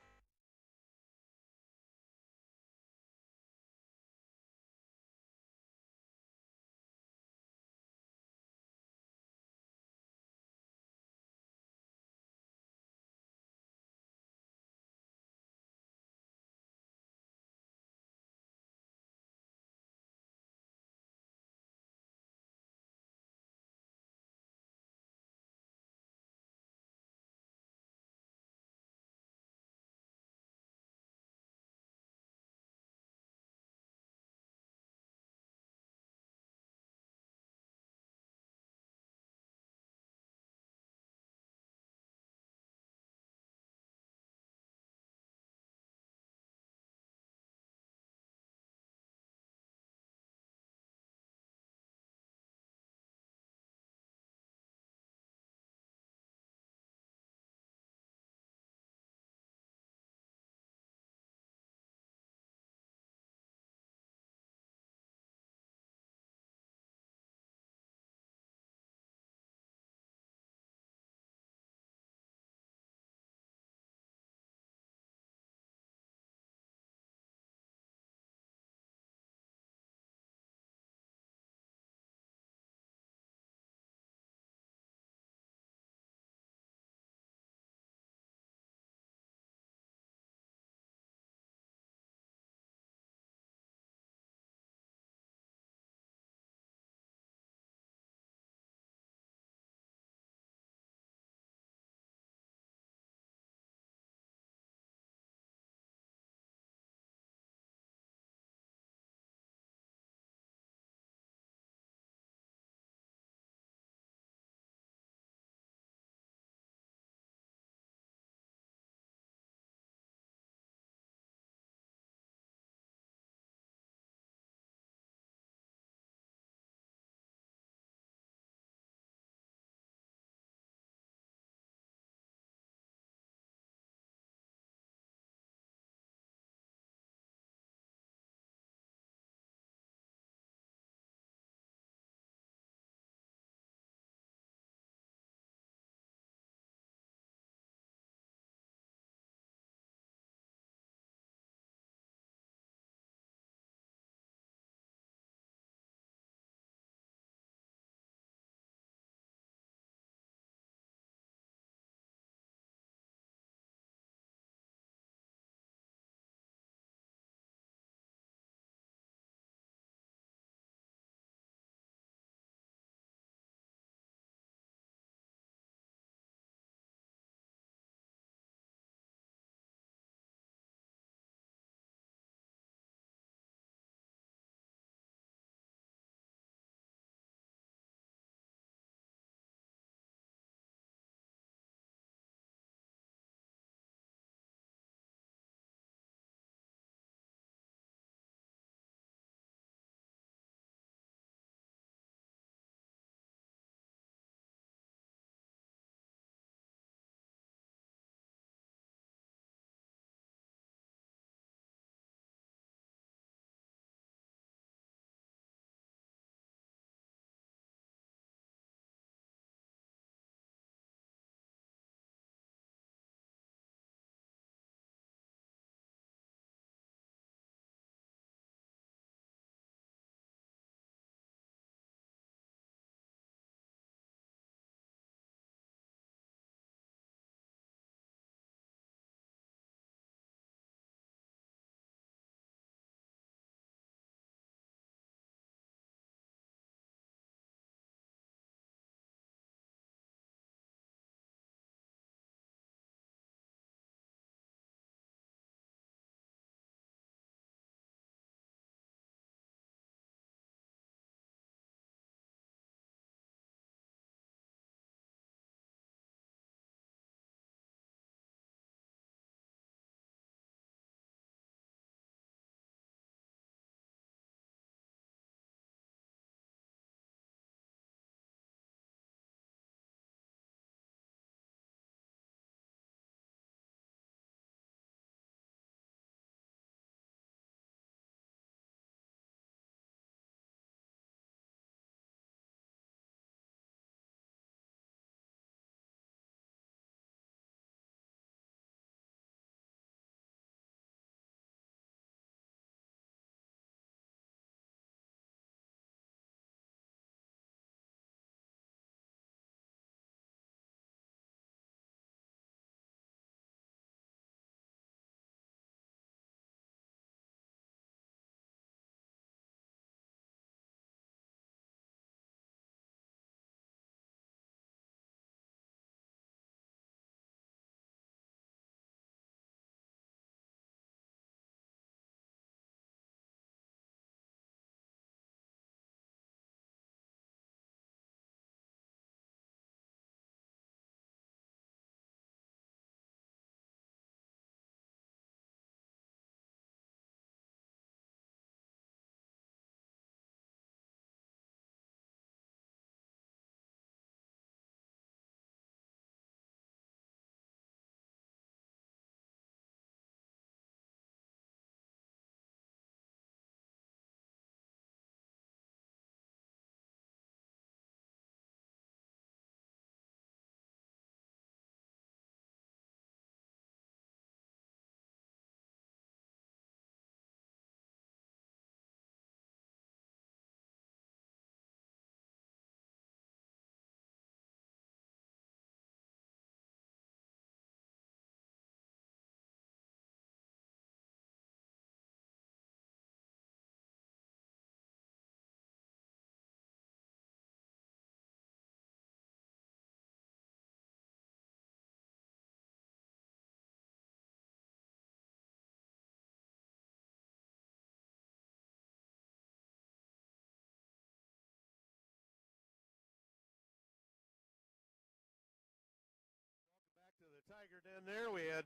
Tiger Den there. We had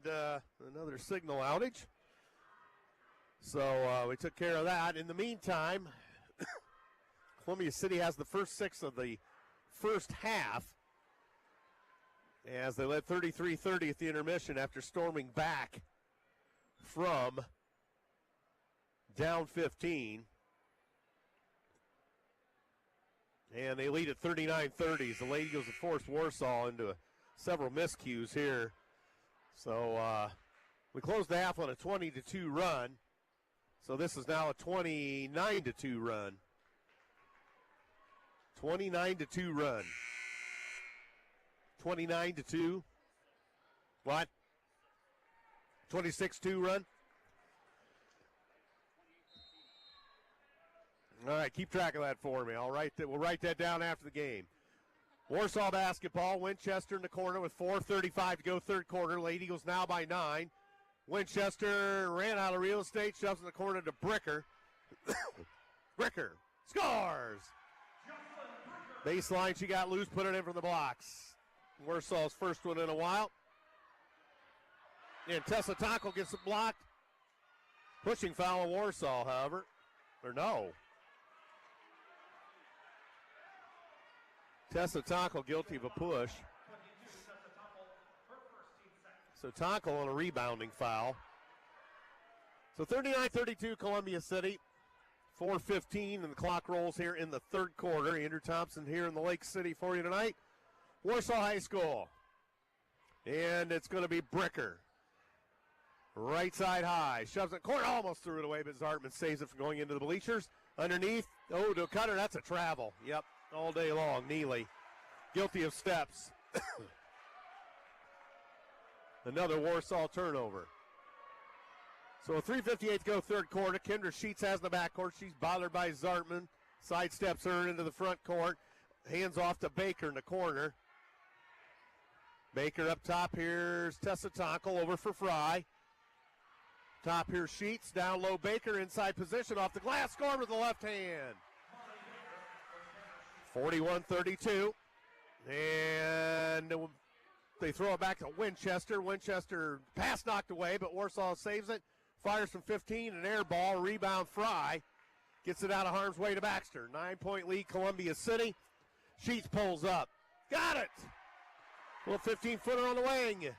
another signal outage. So we took care of that. In the meantime, Columbia City has the first 6 of the first half as they led 33-30 at the intermission after storming back from down 15. And they lead at 39-30 as the Lady Eagles have forced Warsaw into several miscues here. So we closed the half on a 20-2 run. So this is now a 29-2 run. 29-2 run. 29-2. What? 26-2 run? All right, keep track of that for me. We'll write that down after the game. Warsaw basketball, Winchester in the corner with 4:35 to go third quarter. Lady Eagles now by 9. Winchester ran out of real estate, shoves in the corner to Bricker. Bricker scores! Baseline, she got loose, put it in from the blocks. Warsaw's first one in a while. And Tessa Tonkel gets it blocked. Pushing foul on Warsaw, however. Or no. Tessa Tonkel guilty of a push. So Tonkel on a rebounding foul. So 39-32 Columbia City. 4:15 and the clock rolls here in the third quarter. Andrew Thompson here in the Lake City for you tonight. Warsaw High School. And it's going to be Bricker. Right side high. Shoves it. Court almost threw it away, but Zartman saves it from going into the bleachers. Underneath. Oh, to Cutter. That's a travel. Yep. All day long. Neely. Guilty of steps. Another Warsaw turnover. So 3:58 to go third quarter. Kendra Sheets has in the backcourt. She's bothered by Zartman. Sidesteps her into the front court. Hands off to Baker in the corner. Baker up top. Here's Tessa Tonkel over for Fry. Top here Sheets. Down low Baker. Inside position off the glass. Score with the left hand. 41-32. And they throw it back to Winchester. Winchester pass knocked away, but Warsaw saves it. Fires from 15, an air ball. Rebound Fry. Gets it out of harm's way to Baxter. 9-point lead Columbia City. Sheets pulls up. Got it! Little 15-footer on the wing.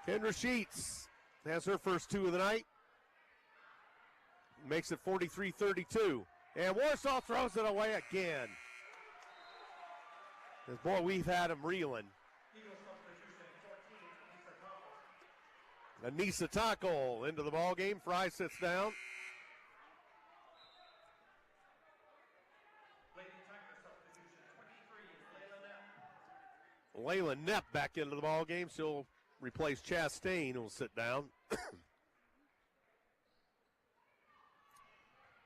Kendra Sheets has her first 2 of the night. Makes it 43-32. And Warsaw throws it away again. As boy, we've had him reeling. Anissa Tonkel into the ball game. Fry sits down. Layla Knepp back into the ball game. She'll replace Chastain, who will sit down.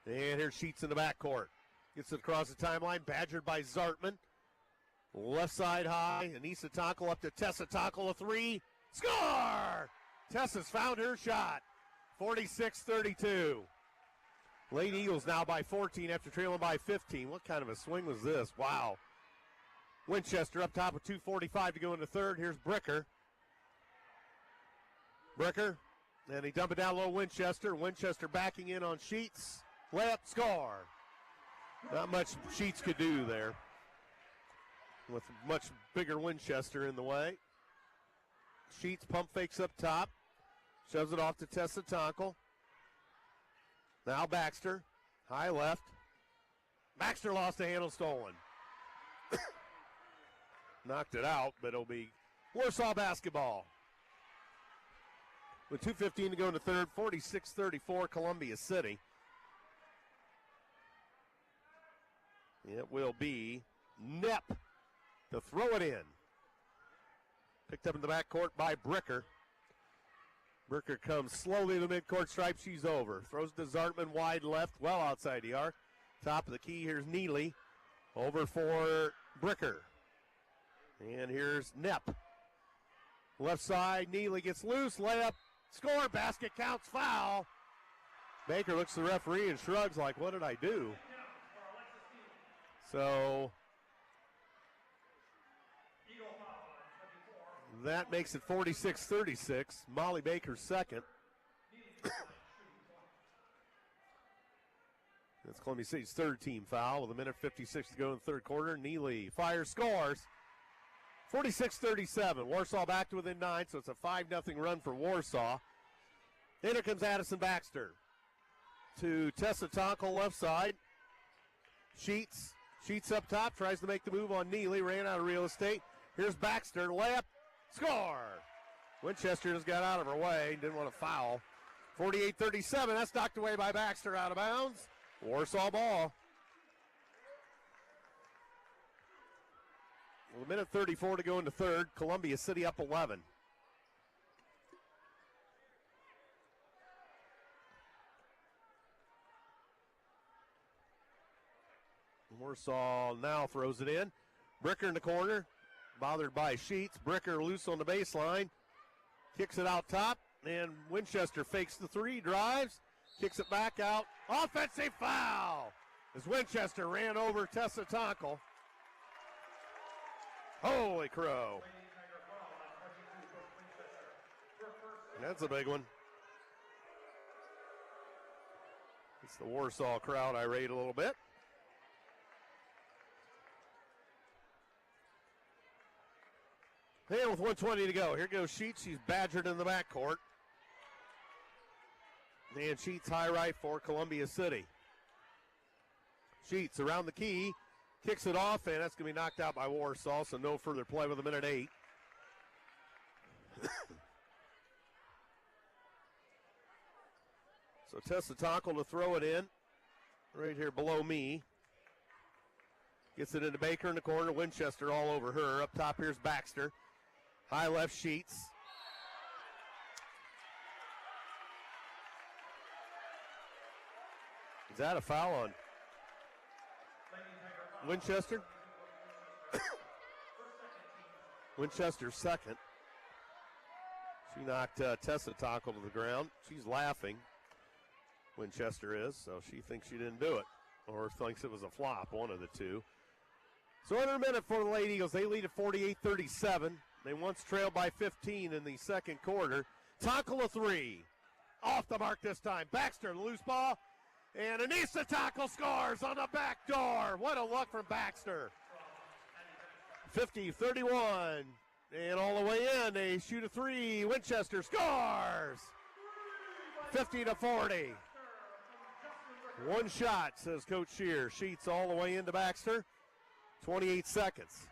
And here's Sheets in the backcourt. Gets it across the timeline. Badgered by Zartman. Left side high. Anissa Tonkel up to Tessa Tonkel. A 3. Score! Tessa's found her shot. 46-32. Lady Eagles now by 14 after trailing by 15. What kind of a swing was this? Wow. Winchester up top with 2:45 to go in the third. Here's Bricker. Bricker. And he dump it down low Winchester. Winchester backing in on Sheets. Layup, score. Not much Sheets could do there with much bigger Winchester in the way. Sheets pump fakes up top. Shoves it off to Tessa Tonkel. Now Baxter. High left. Baxter lost the handle, stolen. Knocked it out, but it'll be Warsaw basketball. With 2:15 to go in the third, 46-34 Columbia City. It will be Knepp to throw it in. Picked up in the backcourt by Bricker. Bricker comes slowly to the midcourt stripe. She's over. Throws to Zartman wide left, well outside the arc. Top of the key, here's Neely. Over for Bricker. And here's Knepp. Left side, Neely gets loose. Layup, score, basket counts, foul. Baker looks at the referee and shrugs like, what did I do? So That makes it 46-36. Molly Baker second. That's Columbia City's third team foul with 1:56 to go in the third quarter. Neely fires, scores. 46-37. Warsaw back to within 9, so it's a 5-0 run for Warsaw. Then here comes Addison Baxter to Tessa Tonkel left side. Sheets up top, tries to make the move on Neely, ran out of real estate. Here's Baxter, layup, score. Winchester just got out of her way, didn't want to foul. 48-37, that's knocked away by Baxter, out of bounds. Warsaw ball. Well, 1:34 to go in the third. Columbia City up 11. Warsaw now throws it in. Bricker in the corner, bothered by Sheets. Bricker loose on the baseline, kicks it out top, and Winchester fakes the three, drives, kicks it back out. Offensive foul as Winchester ran over Tessa Tonkel. Holy crow. That's a big one. It's the Warsaw crowd irate a little bit. And with 1:20 to go, here goes Sheets. She's badgered in the backcourt. And Sheets high right for Columbia City. Sheets around the key, kicks it off, and that's going to be knocked out by Warsaw, so no further play with 1:08. So Tessa Tonkel to throw it in, right here below me. Gets it into Baker in the corner, Winchester all over her. Up top here's Baxter. High left, Sheets. Is that a foul on Winchester? Winchester second. She knocked Tessa Tonkel to the ground. She's laughing, Winchester is, so she thinks she didn't do it, or thinks it was a flop, one of the two. So under a minute for the Lady Eagles. They lead at 48-37. They once trailed by 15 in the second quarter. Tonkel a three. Off the mark this time. Baxter, the loose ball. And Anissa Tonkel scores on the back door. What a look from Baxter. 50-31. And all the way in, they shoot a three. Winchester scores. 50-40. One shot, says Coach Shear. Sheets all the way into Baxter. 28 seconds.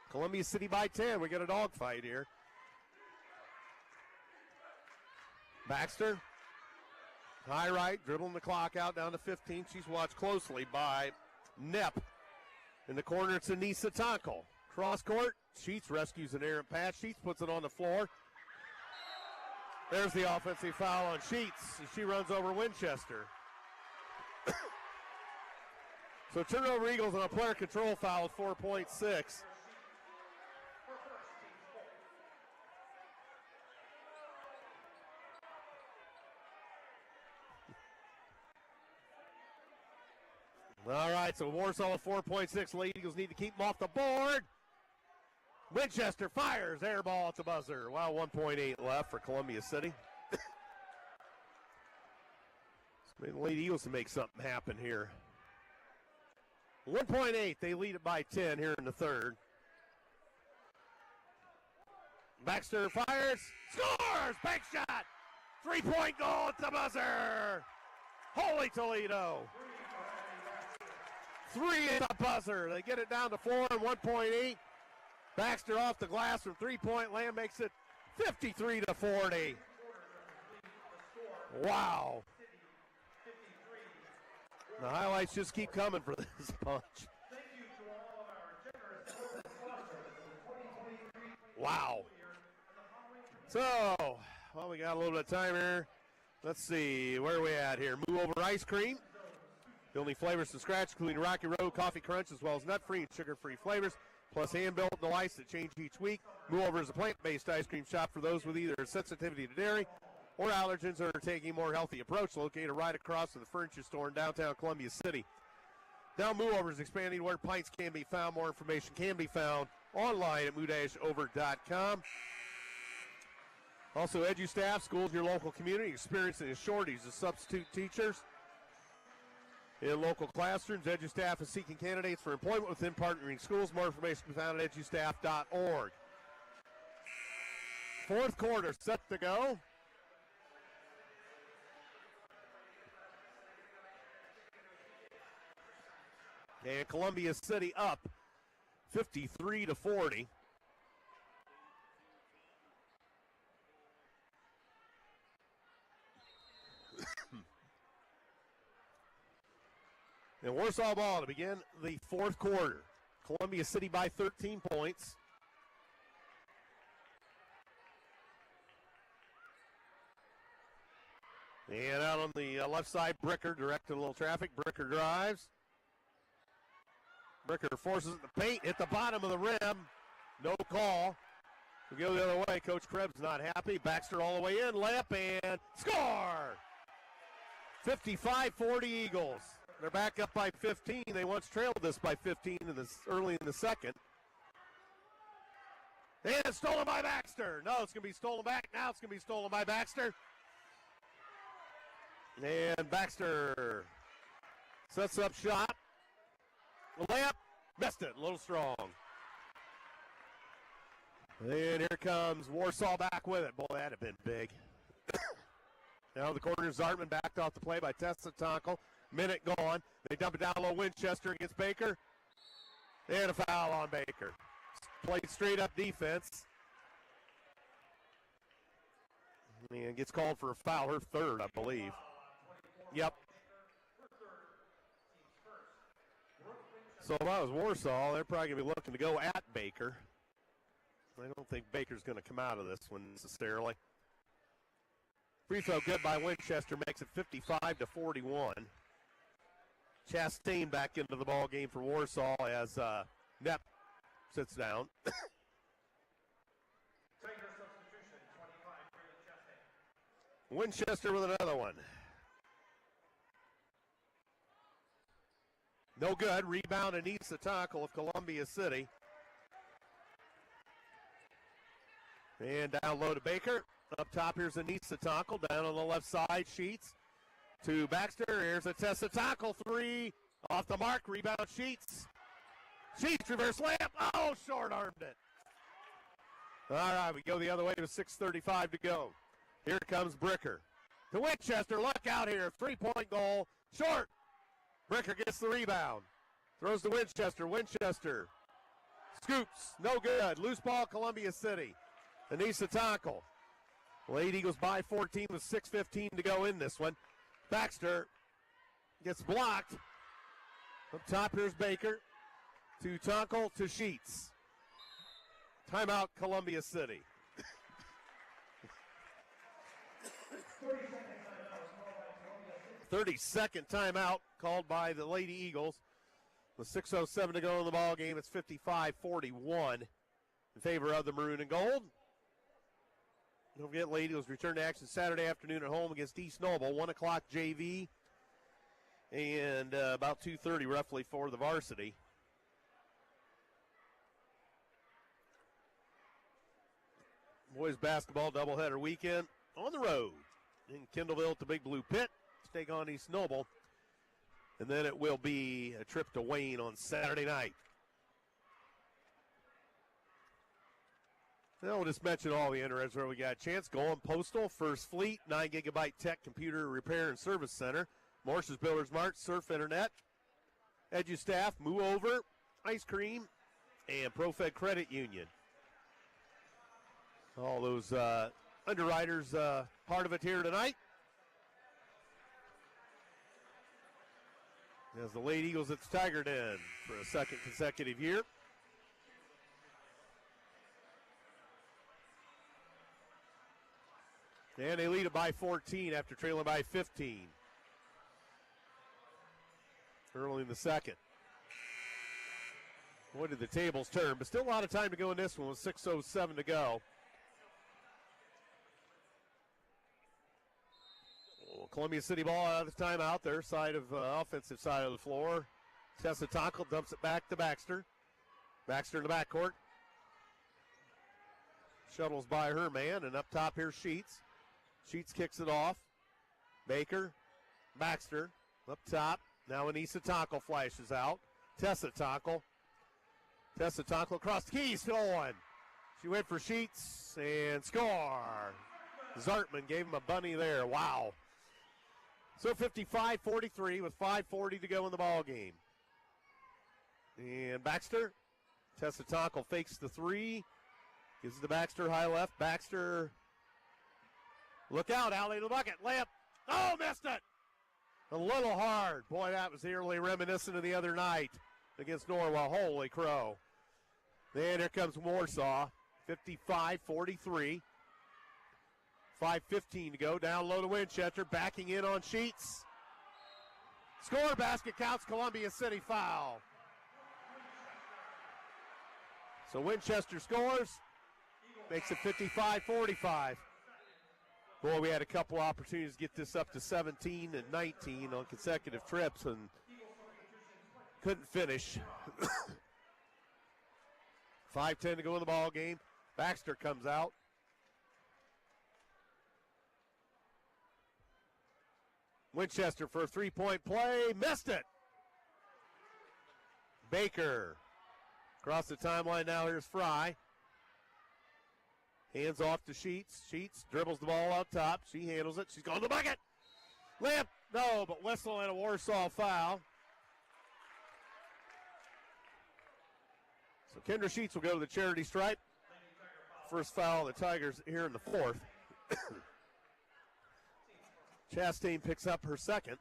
Columbia City by 10. We got a dogfight here. Baxter, high right, dribbling the clock out down to 15. She's watched closely by Nepp. In the corner, it's Anissa Tonkel. Cross court, Sheets rescues an errant pass. Sheets puts it on the floor. There's the offensive foul on Sheets as she runs over Winchester. So turnover Eagles on a player control foul with 4.6. All right, so Warsaw with 4.6. Lady Eagles need to keep them off the board. Winchester fires, air ball at the buzzer. Wow, 1.8 left for Columbia City. The Lady Eagles to make something happen here. 1.8, they lead it by 10 here in the third. Baxter fires, scores, bank shot. 3-point goal at the buzzer. Holy Toledo. 3 at the buzzer. They get it down to 4 and 1.8. Baxter off the glass from 3-point land makes it 53-40. Wow. The highlights just keep coming for this punch. Wow. So, well, we got a little bit of time here. Let's see, where are we at here? Move Over ice cream. The only flavors to scratch, including Rocky Road, Coffee Crunch, as well as nut-free and sugar-free flavors, plus hand-built delights that change each week. Move Over is a plant-based ice cream shop for those with either a sensitivity to dairy or allergens or are taking a more healthy approach, located right across from the furniture store in downtown Columbia City. Now Move-Over is expanding where pints can be found. More information can be found online at moo-over.com. Also, EduStaff, schools in your local community experiencing a shortage of substitute teachers in local classrooms. EduStaff is seeking candidates for employment within partnering schools. More information can be found at edustaff.org. Fourth quarter set to go. And Columbia City up 53-40. And Warsaw ball to begin the fourth quarter. Columbia City by 13 points. And out on the left side, Bricker directed a little traffic. Bricker drives. Bricker forces it in the paint, hit the bottom of the rim. No call. We go the other way. Coach Krebs not happy. Baxter all the way in. Layup and score! 55-40 Eagles. They're back up by 15. They once trailed this by 15 early in the second. And stolen by Baxter. No, it's going to be stolen back. Now it's going to be stolen by Baxter. And Baxter sets up shot. Layup, missed it, a little strong. And here comes Warsaw back with it. Boy, that'd have been big. Now the corner, Zartman backed off the play by Tessa Tonkel. Minute gone. They dump it down low. Winchester against Baker. And a foul on Baker. Played straight up defense. And gets called for a foul, her third, I believe. Yep. So if I was Warsaw, they're probably going to be looking to go at Baker. I don't think Baker's going to come out of this one necessarily. Free throw good by Winchester, makes it 55-41. Chastain back into the ball game for Warsaw as Knepp sits down. Tiger substitution, 25, Chastain. Winchester with another one. No good. Rebound and needs the tackle of Columbia City. And down low to Baker. Up top, here's Anissa Tonkel. Down on the left side, Sheets to Baxter. Here's a Tessa Tonkel. Three off the mark. Rebound, Sheets. Sheets, reverse layup. Oh, short-armed it. All right, we go the other way with 6:35 to go. Here comes Bricker. To Winchester. Look out here. Three-point goal. Short. Bricker gets the rebound. Throws to Winchester. Winchester scoops. No good. Loose ball, Columbia City. Anissa Tonkel. Late Eagles by 14 with 6:15 to go in this one. Baxter gets blocked. Up top, here's Baker. To Tonkel, to Sheets. Timeout, Columbia City. 30-second timeout called by the Lady Eagles. With 6:07 to go in the ball game, it's 55-41 in favor of the Maroon and Gold. Don't forget, Lady Eagles return to action Saturday afternoon at home against East Noble, 1 o'clock JV, and about 2:30 roughly for the varsity. Boys basketball doubleheader weekend on the road in Kendallville at the Big Blue Pit to take on East Noble. And then it will be a trip to Wayne on Saturday night. Now we'll just mention all the interests where we got a chance. Going Postal, First Fleet, 9 gigabyte tech computer repair and service center. Morse's Builders Mart, Surf Internet, EduStaff, Move Over, Ice Cream, and ProFed Credit Union. All those underwriters part of it here tonight. As the Lady Eagles at the Tiger Den for a second consecutive year. And they lead it by 14 after trailing by 15. Early in the second. Boy, did the tables turn, but still a lot of time to go in this one with 6:07 to go. Columbia City ball out of the timeout, their side of offensive side of the floor. Tessa Tonkel dumps it back to Baxter. Baxter in the backcourt. Shuttles by her man, and up top here's Sheets. Sheets kicks it off. Baker, Baxter, up top. Now Anissa Tonkel flashes out. Tessa Tonkel. Tessa Tonkel across the key, stolen. She went for Sheets and score. Zartman gave him a bunny there. Wow. So 55-43 with 5:40 to go in the ball game. And Baxter, Tessa Tonkel fakes the three. Gives it to Baxter, high left. Baxter, look out, alley to the bucket. Layup. Oh, missed it. A little hard. Boy, that was eerily reminiscent of the other night against Norwell. Holy crow. Then here comes Warsaw. 55-43. 5:15 to go. Down low to Winchester. Backing in on Sheets. Score, basket counts. Columbia City foul. So Winchester scores. Makes it 55-45. Boy, we had a couple opportunities to get this up to 17 and 19 on consecutive trips and couldn't finish. 5:10 to go in the ball game. Baxter comes out. Winchester for a three-point play. Missed it. Baker. Across the timeline now, here's Fry. Hands off to Sheets. Sheets dribbles the ball out top. She handles it. She's going to the bucket. Layup. No, but whistle and a Warsaw foul. So Kendra Sheets will go to the charity stripe. First foul of the Tigers here in the fourth. Chastain picks up her second.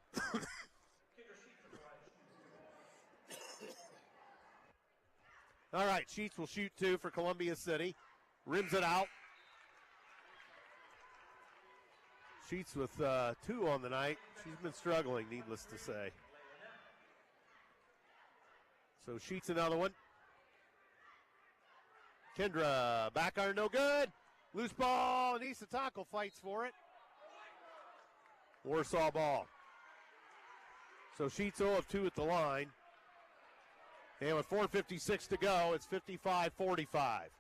All right, Sheets will shoot two for Columbia City. Rims it out. Sheets with two on the night. She's been struggling, needless to say. So Sheets another one. Kendra, back iron, no good. Loose ball, Anissa Tonkel fights for it. Warsaw ball. So Sheets 0 of 2 at the line. And with 4:56 to go, it's 55-45.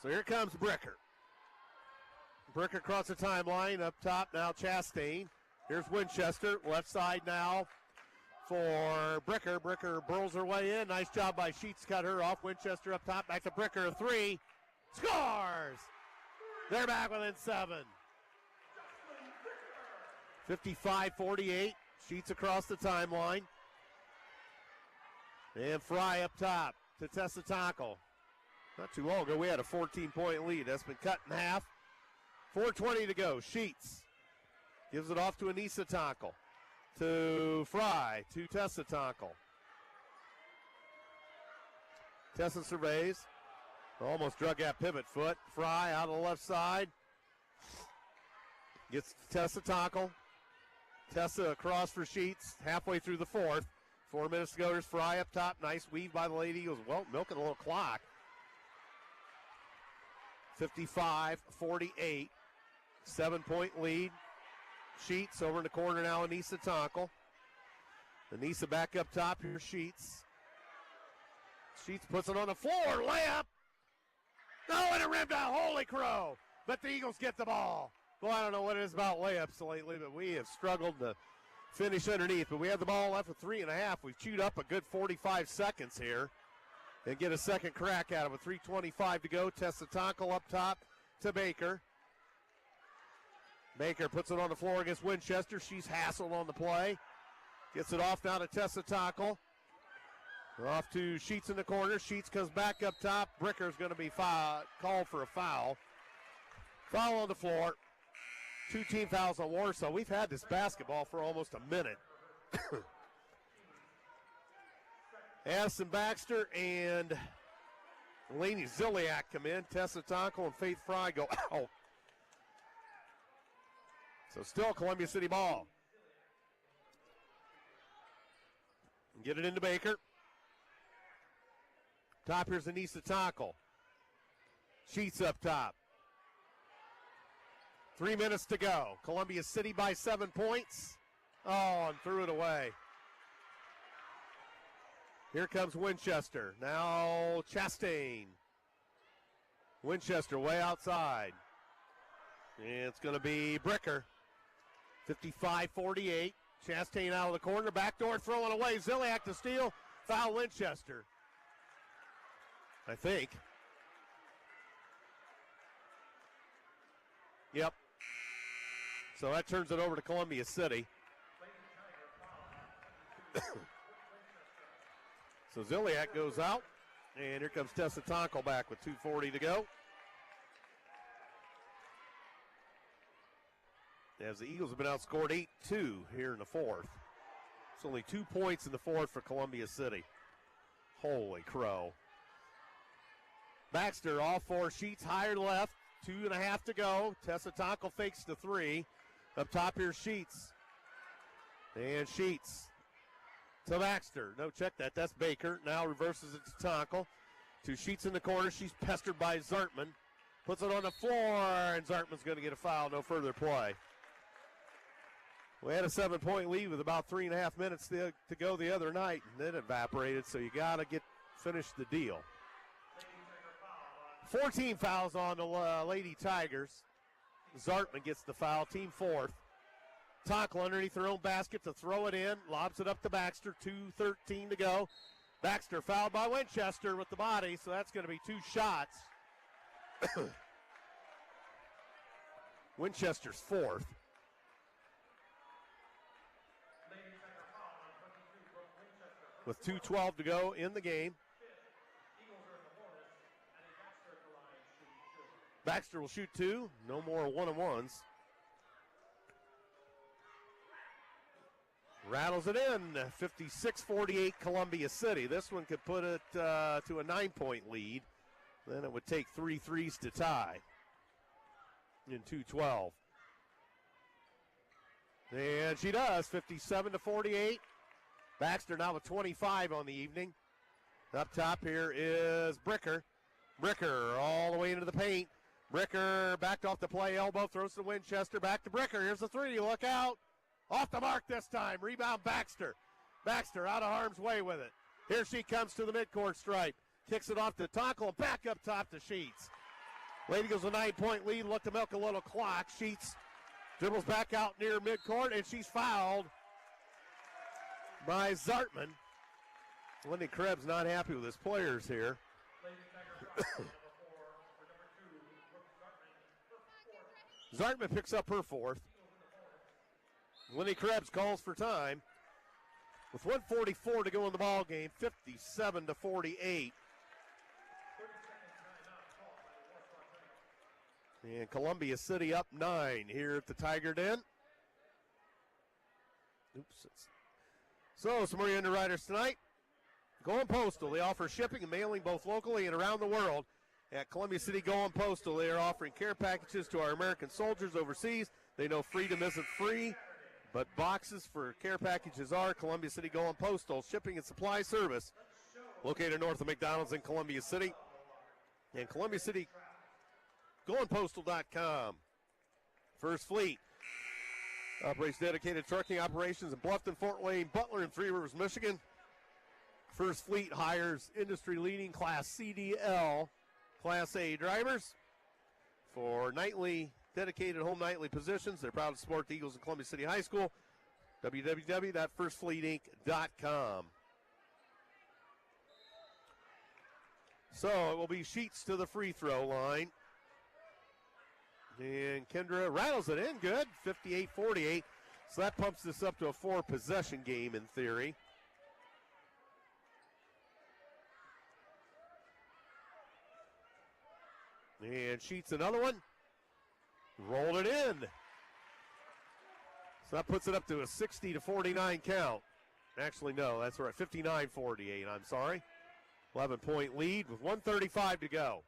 So here comes Bricker. Bricker across the timeline, up top now Chastain. Here's Winchester, left side now for Bricker. Bricker burls her way in. Nice job by Sheets, cut her off. Winchester up top, back to Bricker, a three. Scores! They're back within 7. 55-48. Sheets across the timeline. And Fry up top to Tessa Tonkel. Not too long ago, we had a 14-point lead. That's been cut in half. 4:20 to go. Sheets gives it off to Anissa Tonkel. To Fry, to Tessa Tonkel. Tessa surveys. Almost drug that pivot foot. Fry out of the left side. Gets Tessa Tonkel. Tessa across for Sheets. Halfway through the fourth. 4 minutes to go. There's Fry up top. Nice weave by the Lady Eagles. Well, milking a little clock. 55-48. 7-point lead. Sheets over in the corner now. Anissa Tonkel. Anissa back up top. Here's Sheets. Sheets puts it on the floor. Layup. No, and it rimmed out. Holy crow. But the Eagles get the ball. Well, I don't know what it is about layups lately, but we have struggled to finish underneath. But we have the ball left with 3.5. We've chewed up a good 45 seconds here and get a second crack at it with 3:25 to go. Tessa Tonkel up top to Baker. Baker puts it on the floor against Winchester. She's hassled on the play. Gets it off now to Tessa Tonkel. Off to Sheets in the corner. Sheets comes back up top. Bricker's going to be called for a foul. Foul on the floor. 2 team fouls on Warsaw. We've had this basketball for almost a minute. Addison Baxter and Lainey Ziliak come in. Tessa Tonkel and Faith Fry go out. So still Columbia City ball. Get it into Baker. Top here's Anissa Tonkel. Sheets up top. 3 minutes to go. Columbia City by 7 points. Oh, and threw it away. Here comes Winchester. Now Chastain. Winchester way outside. And it's going to be Bricker. 55-48. Chastain out of the corner. Backdoor throwing away. Ziliak to steal. Foul Winchester. I think. Yep. So that turns it over to Columbia City. So Ziliak goes out. And here comes Tessa Tonkel back with 2:40 to go. As the Eagles have been outscored 8-2 here in the fourth. It's only 2 points in the fourth for Columbia City. Holy crow. Baxter, all 4 sheets, higher left. 2.5 to go. Tessa Tonkel fakes the 3. Up top here, Sheets. And Sheets to Baxter. No, check that. That's Baker. Now reverses it to Tonkel. 2 Sheets in the corner. She's pestered by Zartman. Puts it on the floor, and Zartman's going to get a foul. No further play. We had a 7-point lead with about 3.5 minutes to go the other night, and then evaporated, so you got to finish the deal. 14 fouls on the Lady Tigers. Zartman gets the foul, team 4th. Tonkel underneath her own basket to throw it in, lobs it up to Baxter, 2:13 to go. Baxter fouled by Winchester with the body, so that's going to be 2 shots. Winchester's 4th. With 2:12 to go in the game. Baxter will shoot 2. No more 1-on-1s. Rattles it in. 56-48 Columbia City. This one could put it to a 9-point lead. Then it would take 3 threes to tie in 2:12. And she does. 57-48. Baxter now with 25 on the evening. Up top here is Bricker. Bricker all the way into the paint. Bricker backed off the play, elbow, throws to Winchester, back to Bricker. Here's the 3, look out. Off the mark this time, rebound Baxter. Baxter out of harm's way with it. Here she comes to the midcourt stripe. Kicks it off to Tonkel and back up top to Sheets. Lady goes a 9-point lead, look to milk a little clock. Sheets dribbles back out near midcourt, and she's fouled by Zartman. Wendy Krebs not happy with his players here. Zartman picks up her 4th. Lenny Krebs calls for time. With 1:44 to go in the ball game, 57-48. And Columbia City up 9 here at the Tiger Den. Oops. So, some more underwriters tonight. Going Postal. They offer shipping and mailing both locally and around the world. At Columbia City Going Postal, they are offering care packages to our American soldiers overseas. They know freedom isn't free, but boxes for care packages are. Columbia City Going Postal, shipping and supply service. Located north of McDonald's in Columbia City. And Columbia City GoingPostal.com. First Fleet operates dedicated trucking operations in Bluffton, Fort Wayne, Butler, and Three Rivers, Michigan. First Fleet hires industry-leading Class CDL, Class A drivers for nightly, dedicated home nightly positions. They're proud to support the Eagles in Columbia City High School. www.firstfleetinc.com. So it will be Sheets to the free throw line. And Kendra rattles it in good, 58-48. So that pumps this up to a 4-possession game in theory. And Sheets another one. Rolled it in. So that puts it up to a 60-49 count. Actually, no, that's right, 59-48, I'm sorry. 11-point lead with 1:35 to go.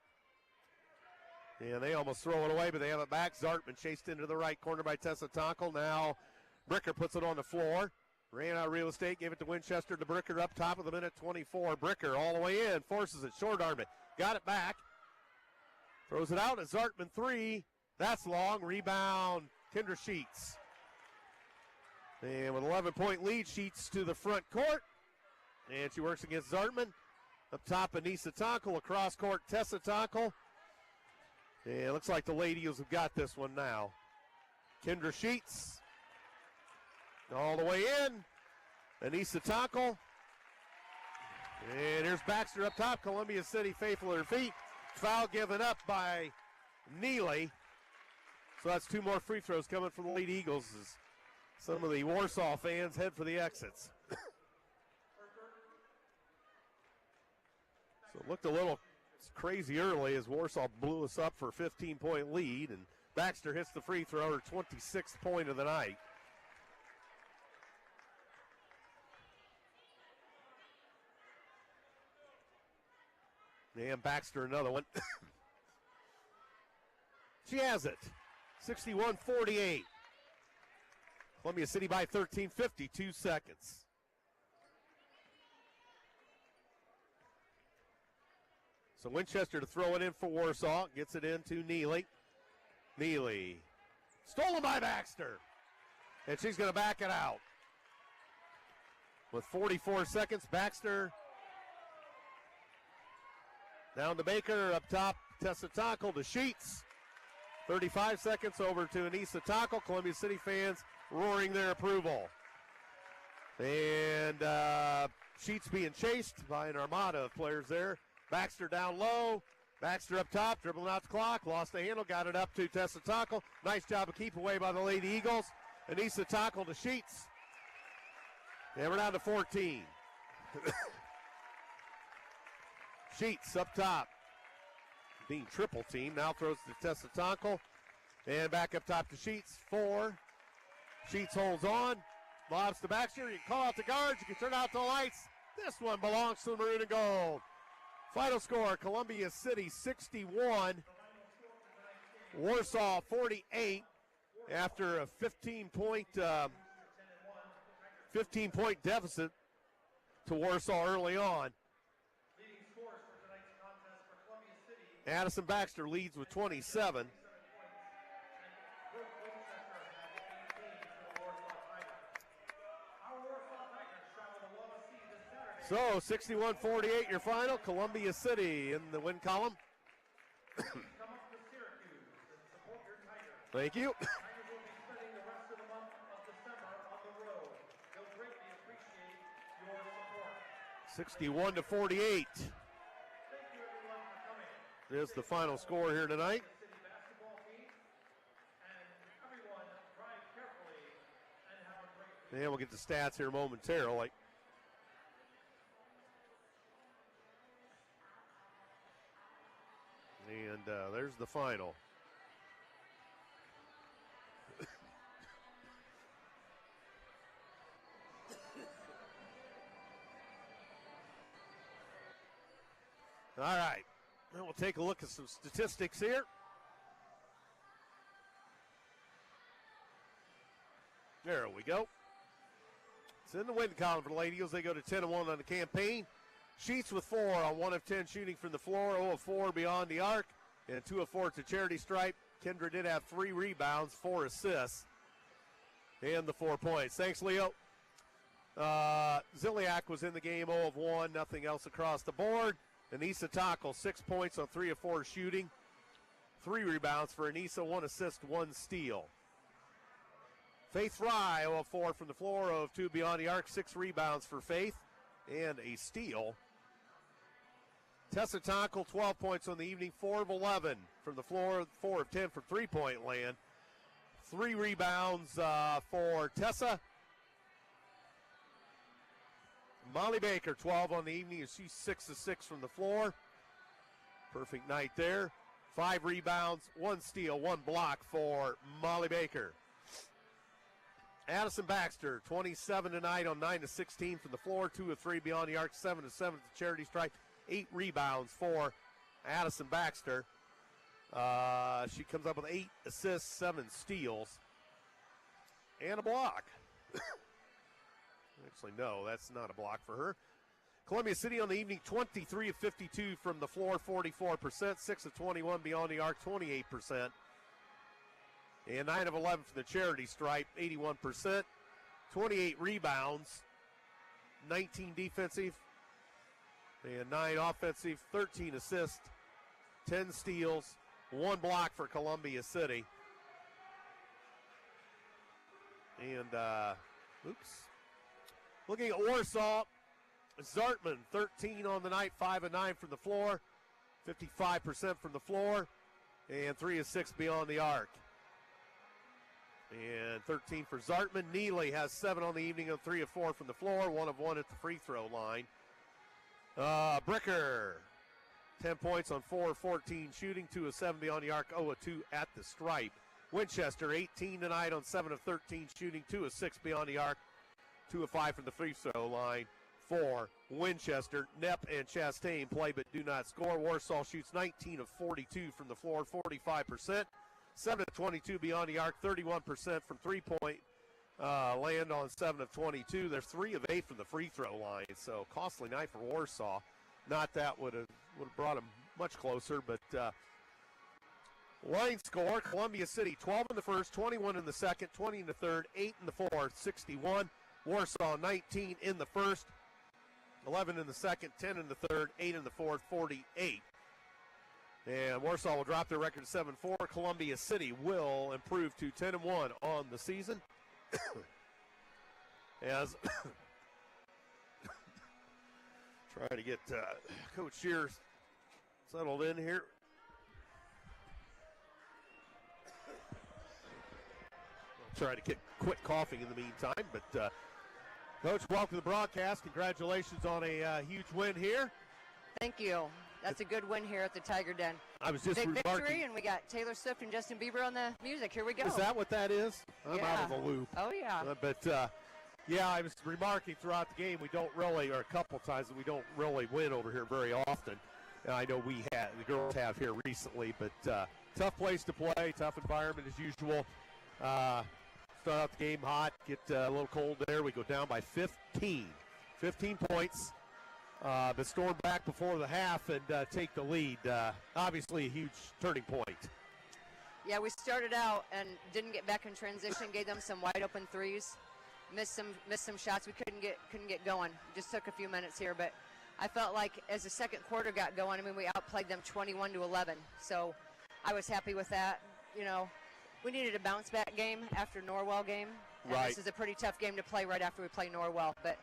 And they almost throw it away, but they have it back. Zartman chased into the right corner by Tessa Tonkel. Now Bricker puts it on the floor. Ran out of real estate, gave it to Winchester to Bricker up top of the minute 24. Bricker all the way in, forces it, short arm it. Got it back. Throws it out at Zartman 3. That's long. Rebound, Kendra Sheets. And with an 11-point lead, Sheets to the front court. And she works against Zartman. Up top, Anissa Tonkel. Across court, Tessa Tonkel. And it looks like the Lady Eagles have got this one now. Kendra Sheets. All the way in. Anissa Tonkel. And here's Baxter up top. Columbia City faithful at her feet. Foul given up by Neely. So that's 2 more free throws coming for the Lady Eagles as some of the Warsaw fans head for the exits. So it looked a little crazy early as Warsaw blew us up for a 15-point lead, and Baxter hits the free throw, her 26th point of the night. And Baxter another one. She has it. 61-48. Columbia City by 13, 52 seconds. So Winchester to throw it in for Warsaw. Gets it into Neely. Neely. Stolen by Baxter. And she's going to back it out. With 44 seconds, Baxter down to Baker. Up top, Tessa Tonkel to Sheets. 35 seconds over to Anissa Tonkel. Columbia City fans roaring their approval. And Sheets being chased by an armada of players there. Baxter down low. Baxter up top, dribbling out the clock. Lost the handle, got it up to Tessa Tonkel. Nice job of keep away by the Lady Eagles. Anissa Tonkel to Sheets. And we're down to 14. Sheets up top. Being triple team. Now throws to Tessa Tonkel. And back up top to Sheets. 4. Sheets holds on. Lobs to Baxter. You can call out the guards. You can turn out the lights. This one belongs to the Maroon and Gold. Final score, Columbia City 61. Warsaw 48 after a 15-point deficit to Warsaw early on. Addison Baxter leads with 27. So 61-48 your final. Columbia City in the win column. Thank you. 61-48 is the final score here tonight. And we'll get the stats here momentarily. And there's the final. All right, then we'll take a look at some statistics here. There we go. It's in the win column for the Lady Eagles. They go to 10-1 on the campaign. Sheets with 4 on 1 of 10 shooting from the floor, 0 of 4 beyond the arc, and 2 of 4 to charity stripe. Kendra did have 3 rebounds, 4 assists, and the 4 points. Thanks, Leo. Ziliak was in the game, 0 of 1, nothing else across the board. Anissa Tonkel, 6 points on 3 of 4 shooting, 3 rebounds for Anissa, 1 assist, 1 steal. Faith Fry, 0 of 4 from the floor, 0 of 2 beyond the arc, 6 rebounds for Faith, and a steal. Tessa Tonkel, 12 points on the evening, 4 of 11 from the floor, 4 of 10 from three-point land. 3 rebounds for Tessa. Molly Baker, 12 on the evening, and she's 6 of 6 from the floor. Perfect night there. 5 rebounds, 1 steal, 1 block for Molly Baker. Addison Baxter, 27 tonight on 9 of 16 from the floor, 2 of 3 beyond the arc, 7 of 7 at the charity stripe, 8 rebounds for Addison Baxter. She comes up with 8 assists, 7 steals, and a block. Actually, no, that's not a block for her. Columbia City on the evening, 23 of 52 from the floor, 44%, 6 of 21 beyond the arc, 28%. And 9 of 11 from the charity stripe, 81%. 28 rebounds. 19 defensive, and 9 offensive, 13 assists, 10 steals, 1 block for Columbia City. And, looking at Warsaw, Zartman, 13 on the night, 5 of 9 from the floor, 55% from the floor, and 3 of 6 beyond the arc. And 13 for Zartman. Neely has 7 on the evening, of 3 of 4 from the floor, 1 of 1 at the free throw line. Bricker, 10 points on 4 of 14 shooting, 2 of 7 beyond the arc, 0 of 2 at the stripe. Winchester, 18 tonight on 7 of 13 shooting, 2 of 6 beyond the arc, 2 of 5 from the free throw line for Winchester. Knepp and Chastain play but do not score. Warsaw shoots 19 of 42 from the floor, 45%. 7 of 22 beyond the arc, 31% from three-point land on 7 of 22. They're 3 of 8 from the free throw line, so costly night for Warsaw. Not that would have brought them much closer, but line score, Columbia City 12 in the first, 21 in the second, 20 in the third, 8 in the fourth, 61. Warsaw 19 in the first, 11 in the second, 10 in the third, 8 in the fourth, 48. And Warsaw will drop their record to 7-4. Columbia City will improve to 10-1 on the season. As trying to get Coach Shears settled in here. I'll try to quit coughing in the meantime. But Coach, welcome to the broadcast. Congratulations on a huge win here. Thank you. That's a good win here at the Tiger Den. I was just Big remarking. victory, and we got Taylor Swift and Justin Bieber on the music. Here we go. Is that what that is? I'm out of the loop. Oh, yeah. Yeah, I was remarking throughout the game, we don't really, or a couple times, we don't really win over here very often. And I know the girls have here recently, but tough place to play, tough environment as usual. Start out the game hot, get a little cold there. We go down by 15 points. But storm back before the half and take the lead. Obviously a huge turning point. Yeah, we started out and didn't get back in transition, gave them some wide open threes, missed some shots. We couldn't get going. Just took a few minutes here, but I felt like as the second quarter got going, I mean, we outplayed them 21-11. So I was happy with that. You know, we needed a bounce back game after Norwell game. And Right. This is a pretty tough game to play right after we play Norwell, but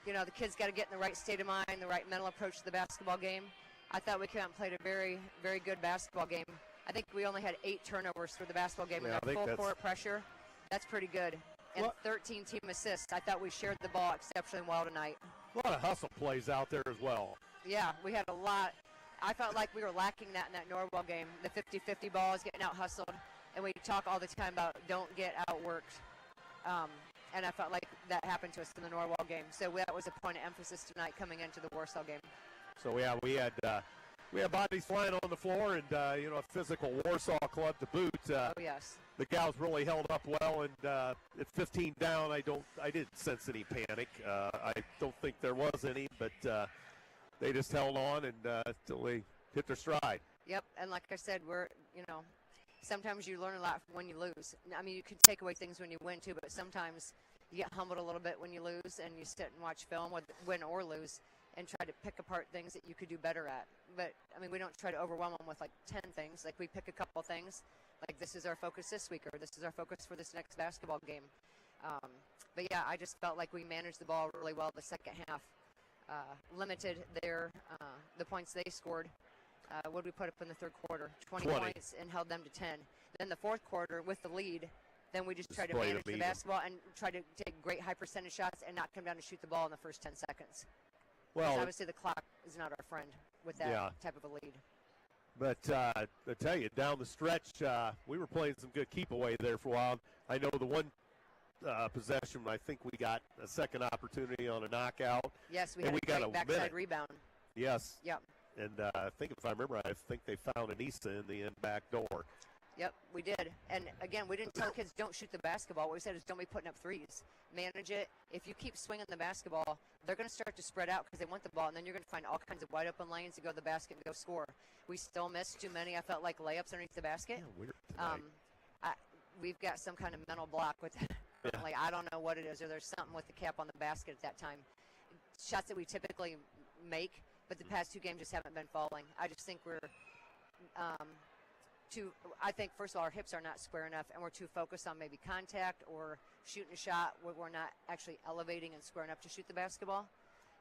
you know, the kids got to get in the right state of mind, the right mental approach to the basketball game. I thought we came out and played a very, very good basketball game. I think we only had 8 turnovers for the basketball game, Yeah, and our full court pressure, that's pretty good. And 13 team assists. I thought we shared the ball exceptionally well tonight. A lot of hustle plays out there as well. Yeah, we had a lot. I felt like we were lacking that in that Norwell game. The 50-50 balls, getting out hustled. And we talk all the time about don't get outworked. And I felt like that happened to us in the Norwell game. So that was a point of emphasis tonight coming into the Warsaw game. So yeah, we had bodies flying on the floor, and a physical Warsaw club to boot. Oh yes. The gals really held up well, and at 15 down, I didn't sense any panic. I don't think there was any, but they just held on until they hit their stride. Yep, and like I said, sometimes you learn a lot when you lose. I mean, you can take away things when you win too, but sometimes you get humbled a little bit when you lose, and you sit and watch film, win or lose, and try to pick apart things that you could do better at. But I mean, we don't try to overwhelm them with like 10 things. Like we pick a couple things, like this is our focus this week, or this is our focus for this next basketball game. But yeah, I just felt like we managed the ball really well the second half. Limited the points they scored. What did we put up in the third quarter? 20 points, and held them to 10. Then the fourth quarter with the lead, then we just tried to manage the basketball and try to take great high percentage shots and not come down and shoot the ball in the first 10 seconds. Well, obviously the clock is not our friend with that type of a lead. But I tell you, down the stretch, we were playing some good keep away there for a while. I know the one possession, I think we got a second opportunity on a knockout. Yes, we had a great backside rebound. Yes. Yep. And I think if I remember right, I think they found Anissa in the end back door. Yep, we did. And again, we didn't tell kids don't shoot the basketball. What we said is don't be putting up threes. Manage it. If you keep swinging the basketball, they're going to start to spread out because they want the ball, and then you're going to find all kinds of wide open lanes to go to the basket and go score. We still missed too many, I felt like, layups underneath the basket. Yeah, weird tonight. We've got some kind of mental block with that. Like, I don't know what it is, or there's something with the cap on the basket at that time. shots that we typically make, but the past 2 games just haven't been falling. I just think we're I think, first of all, our hips are not square enough, and we're too focused on maybe contact or shooting a shot where we're not actually elevating and square enough to shoot the basketball.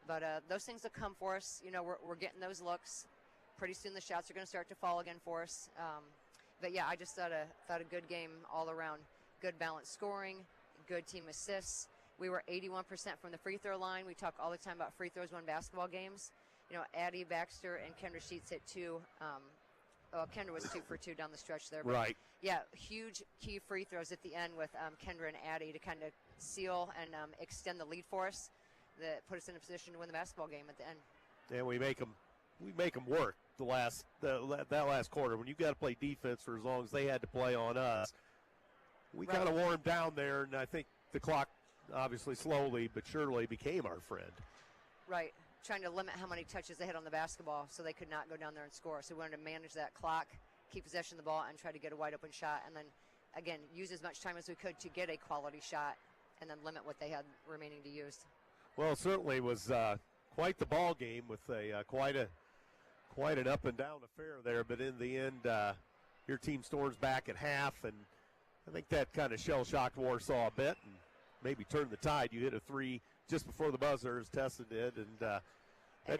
But those things will come for us. You know, we're getting those looks. Pretty soon the shots are going to start to fall again for us. But, yeah, I just thought a good game all around. Good balanced scoring, good team assists. We were 81% from the free throw line. We talk all the time about free throws win basketball games. You know, Addie, Baxter, and Kendra Sheets hit 2. Kendra was 2 for 2 down the stretch there. But right. Yeah, huge key free throws at the end with Kendra and Addie to kind of seal and extend the lead for us. That put us in a position to win the basketball game at the end. And we make them work that last quarter. When you got to play defense for as long as they had to play on us, we kind of wore them down there, and I think the clock obviously slowly but surely became our friend. Right. Trying to limit how many touches they had on the basketball so they could not go down there and score. So we wanted to manage that clock, keep possession of the ball, and try to get a wide open shot. And then, again, use as much time as we could to get a quality shot and then limit what they had remaining to use. Well, it certainly was quite the ball game with quite an up and down affair there. But in the end, your team storms back at half, and I think that kind of shell-shocked Warsaw a bit and maybe turned the tide. You hit a 3 just before the buzzer, as Tessa did, and that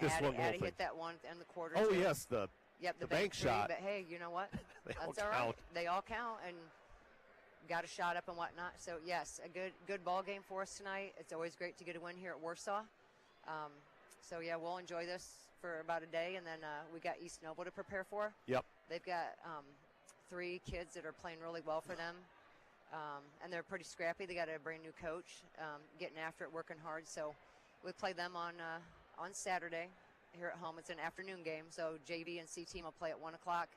just swung the whole Addie thing. hit that one in the quarter. Oh, too. yes, the bank three, shot. But, hey, you know what? They all That's all right. count. They all count, and got a shot up and whatnot. So, yes, a good ball game for us tonight. It's always great to get a win here at Warsaw. So, yeah, we'll enjoy this for about a day, and then we got East Noble to prepare for. Yep. They've got 3 kids that are playing really well for them, and they're pretty scrappy. They got a brand new coach, getting after it, working hard. So we play them on Saturday here at home. It's an afternoon game, so JV and C team will play at 1 o'clock.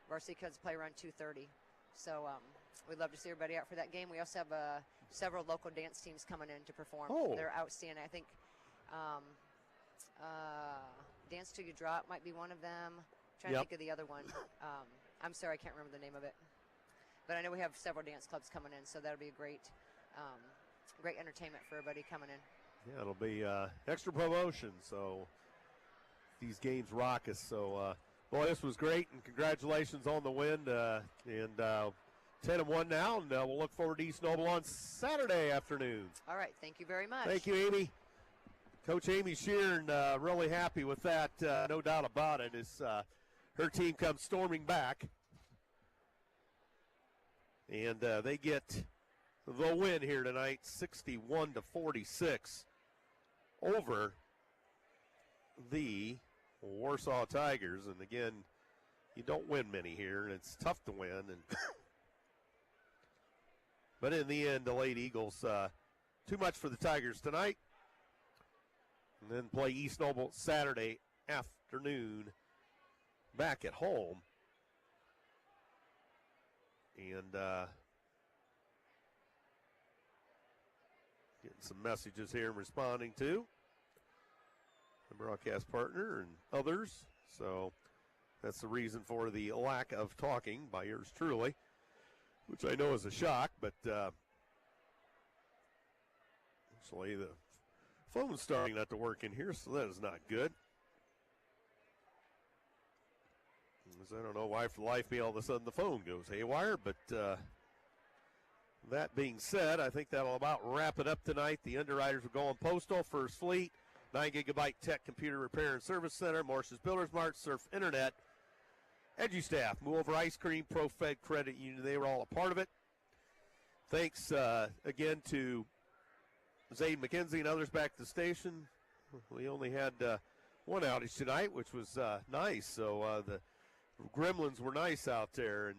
Varsity kids play around 2:30. So we'd love to see everybody out for that game. We also have several local dance teams coming in to perform. Oh. They're outstanding. I think Dance Till You Drop might be one of them. Trying to think of the other one. I'm sorry, I can't remember the name of it. But I know we have several dance clubs coming in, so that'll be a great entertainment for everybody coming in. Yeah, it'll be extra promotion, so these games rock us. So, boy, this was great, and congratulations on the win. And 10-1 now, and we'll look forward to East Noble on Saturday afternoon. All right, thank you very much. Thank you, Amy. Coach Amy Sheeran, really happy with that, no doubt about it, as her team comes storming back. And they get the win here tonight, 61-46 over the Warsaw Tigers. And again, you don't win many here, and it's tough to win. And but in the end, the Lady Eagles, too much for the Tigers tonight. And then play East Noble Saturday afternoon back at home. And getting some messages here and responding to the broadcast partner and others. So that's the reason for the lack of talking by yours truly, which I know is a shock, but actually the phone's starting not to work in here, so that is not good. I don't know why for life me all of a sudden the phone goes haywire, but that being said, I think that'll about wrap it up tonight. The Underwriters are going postal, First Fleet, 9 Gigabyte Tech Computer Repair and Service Center, Morse's Builders Mart, Surf Internet, EduStaff, Move Over Ice Cream, ProFed Credit Union. They were all a part of it. Thanks again to Xaiden, Mckinzie, and others back at the station. We only had one outage tonight, which was nice. So the Gremlins were nice out there in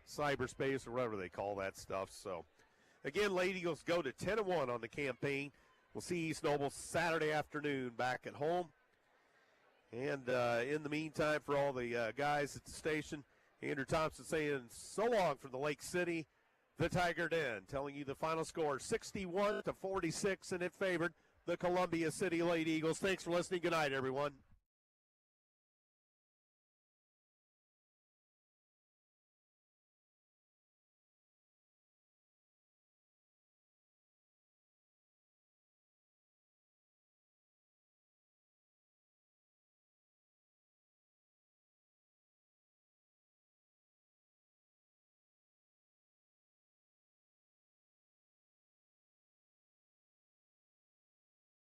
cyberspace or whatever they call that stuff. So, again, Lady Eagles go to 10-1 on the campaign. We'll see East Noble Saturday afternoon back at home. And in the meantime, for all the guys at the station, Andrew Thompson saying so long from the Lake City, the Tiger Den, telling you the final score, 61-46, and it favored the Columbia City Lady Eagles. Thanks for listening. Good night, everyone.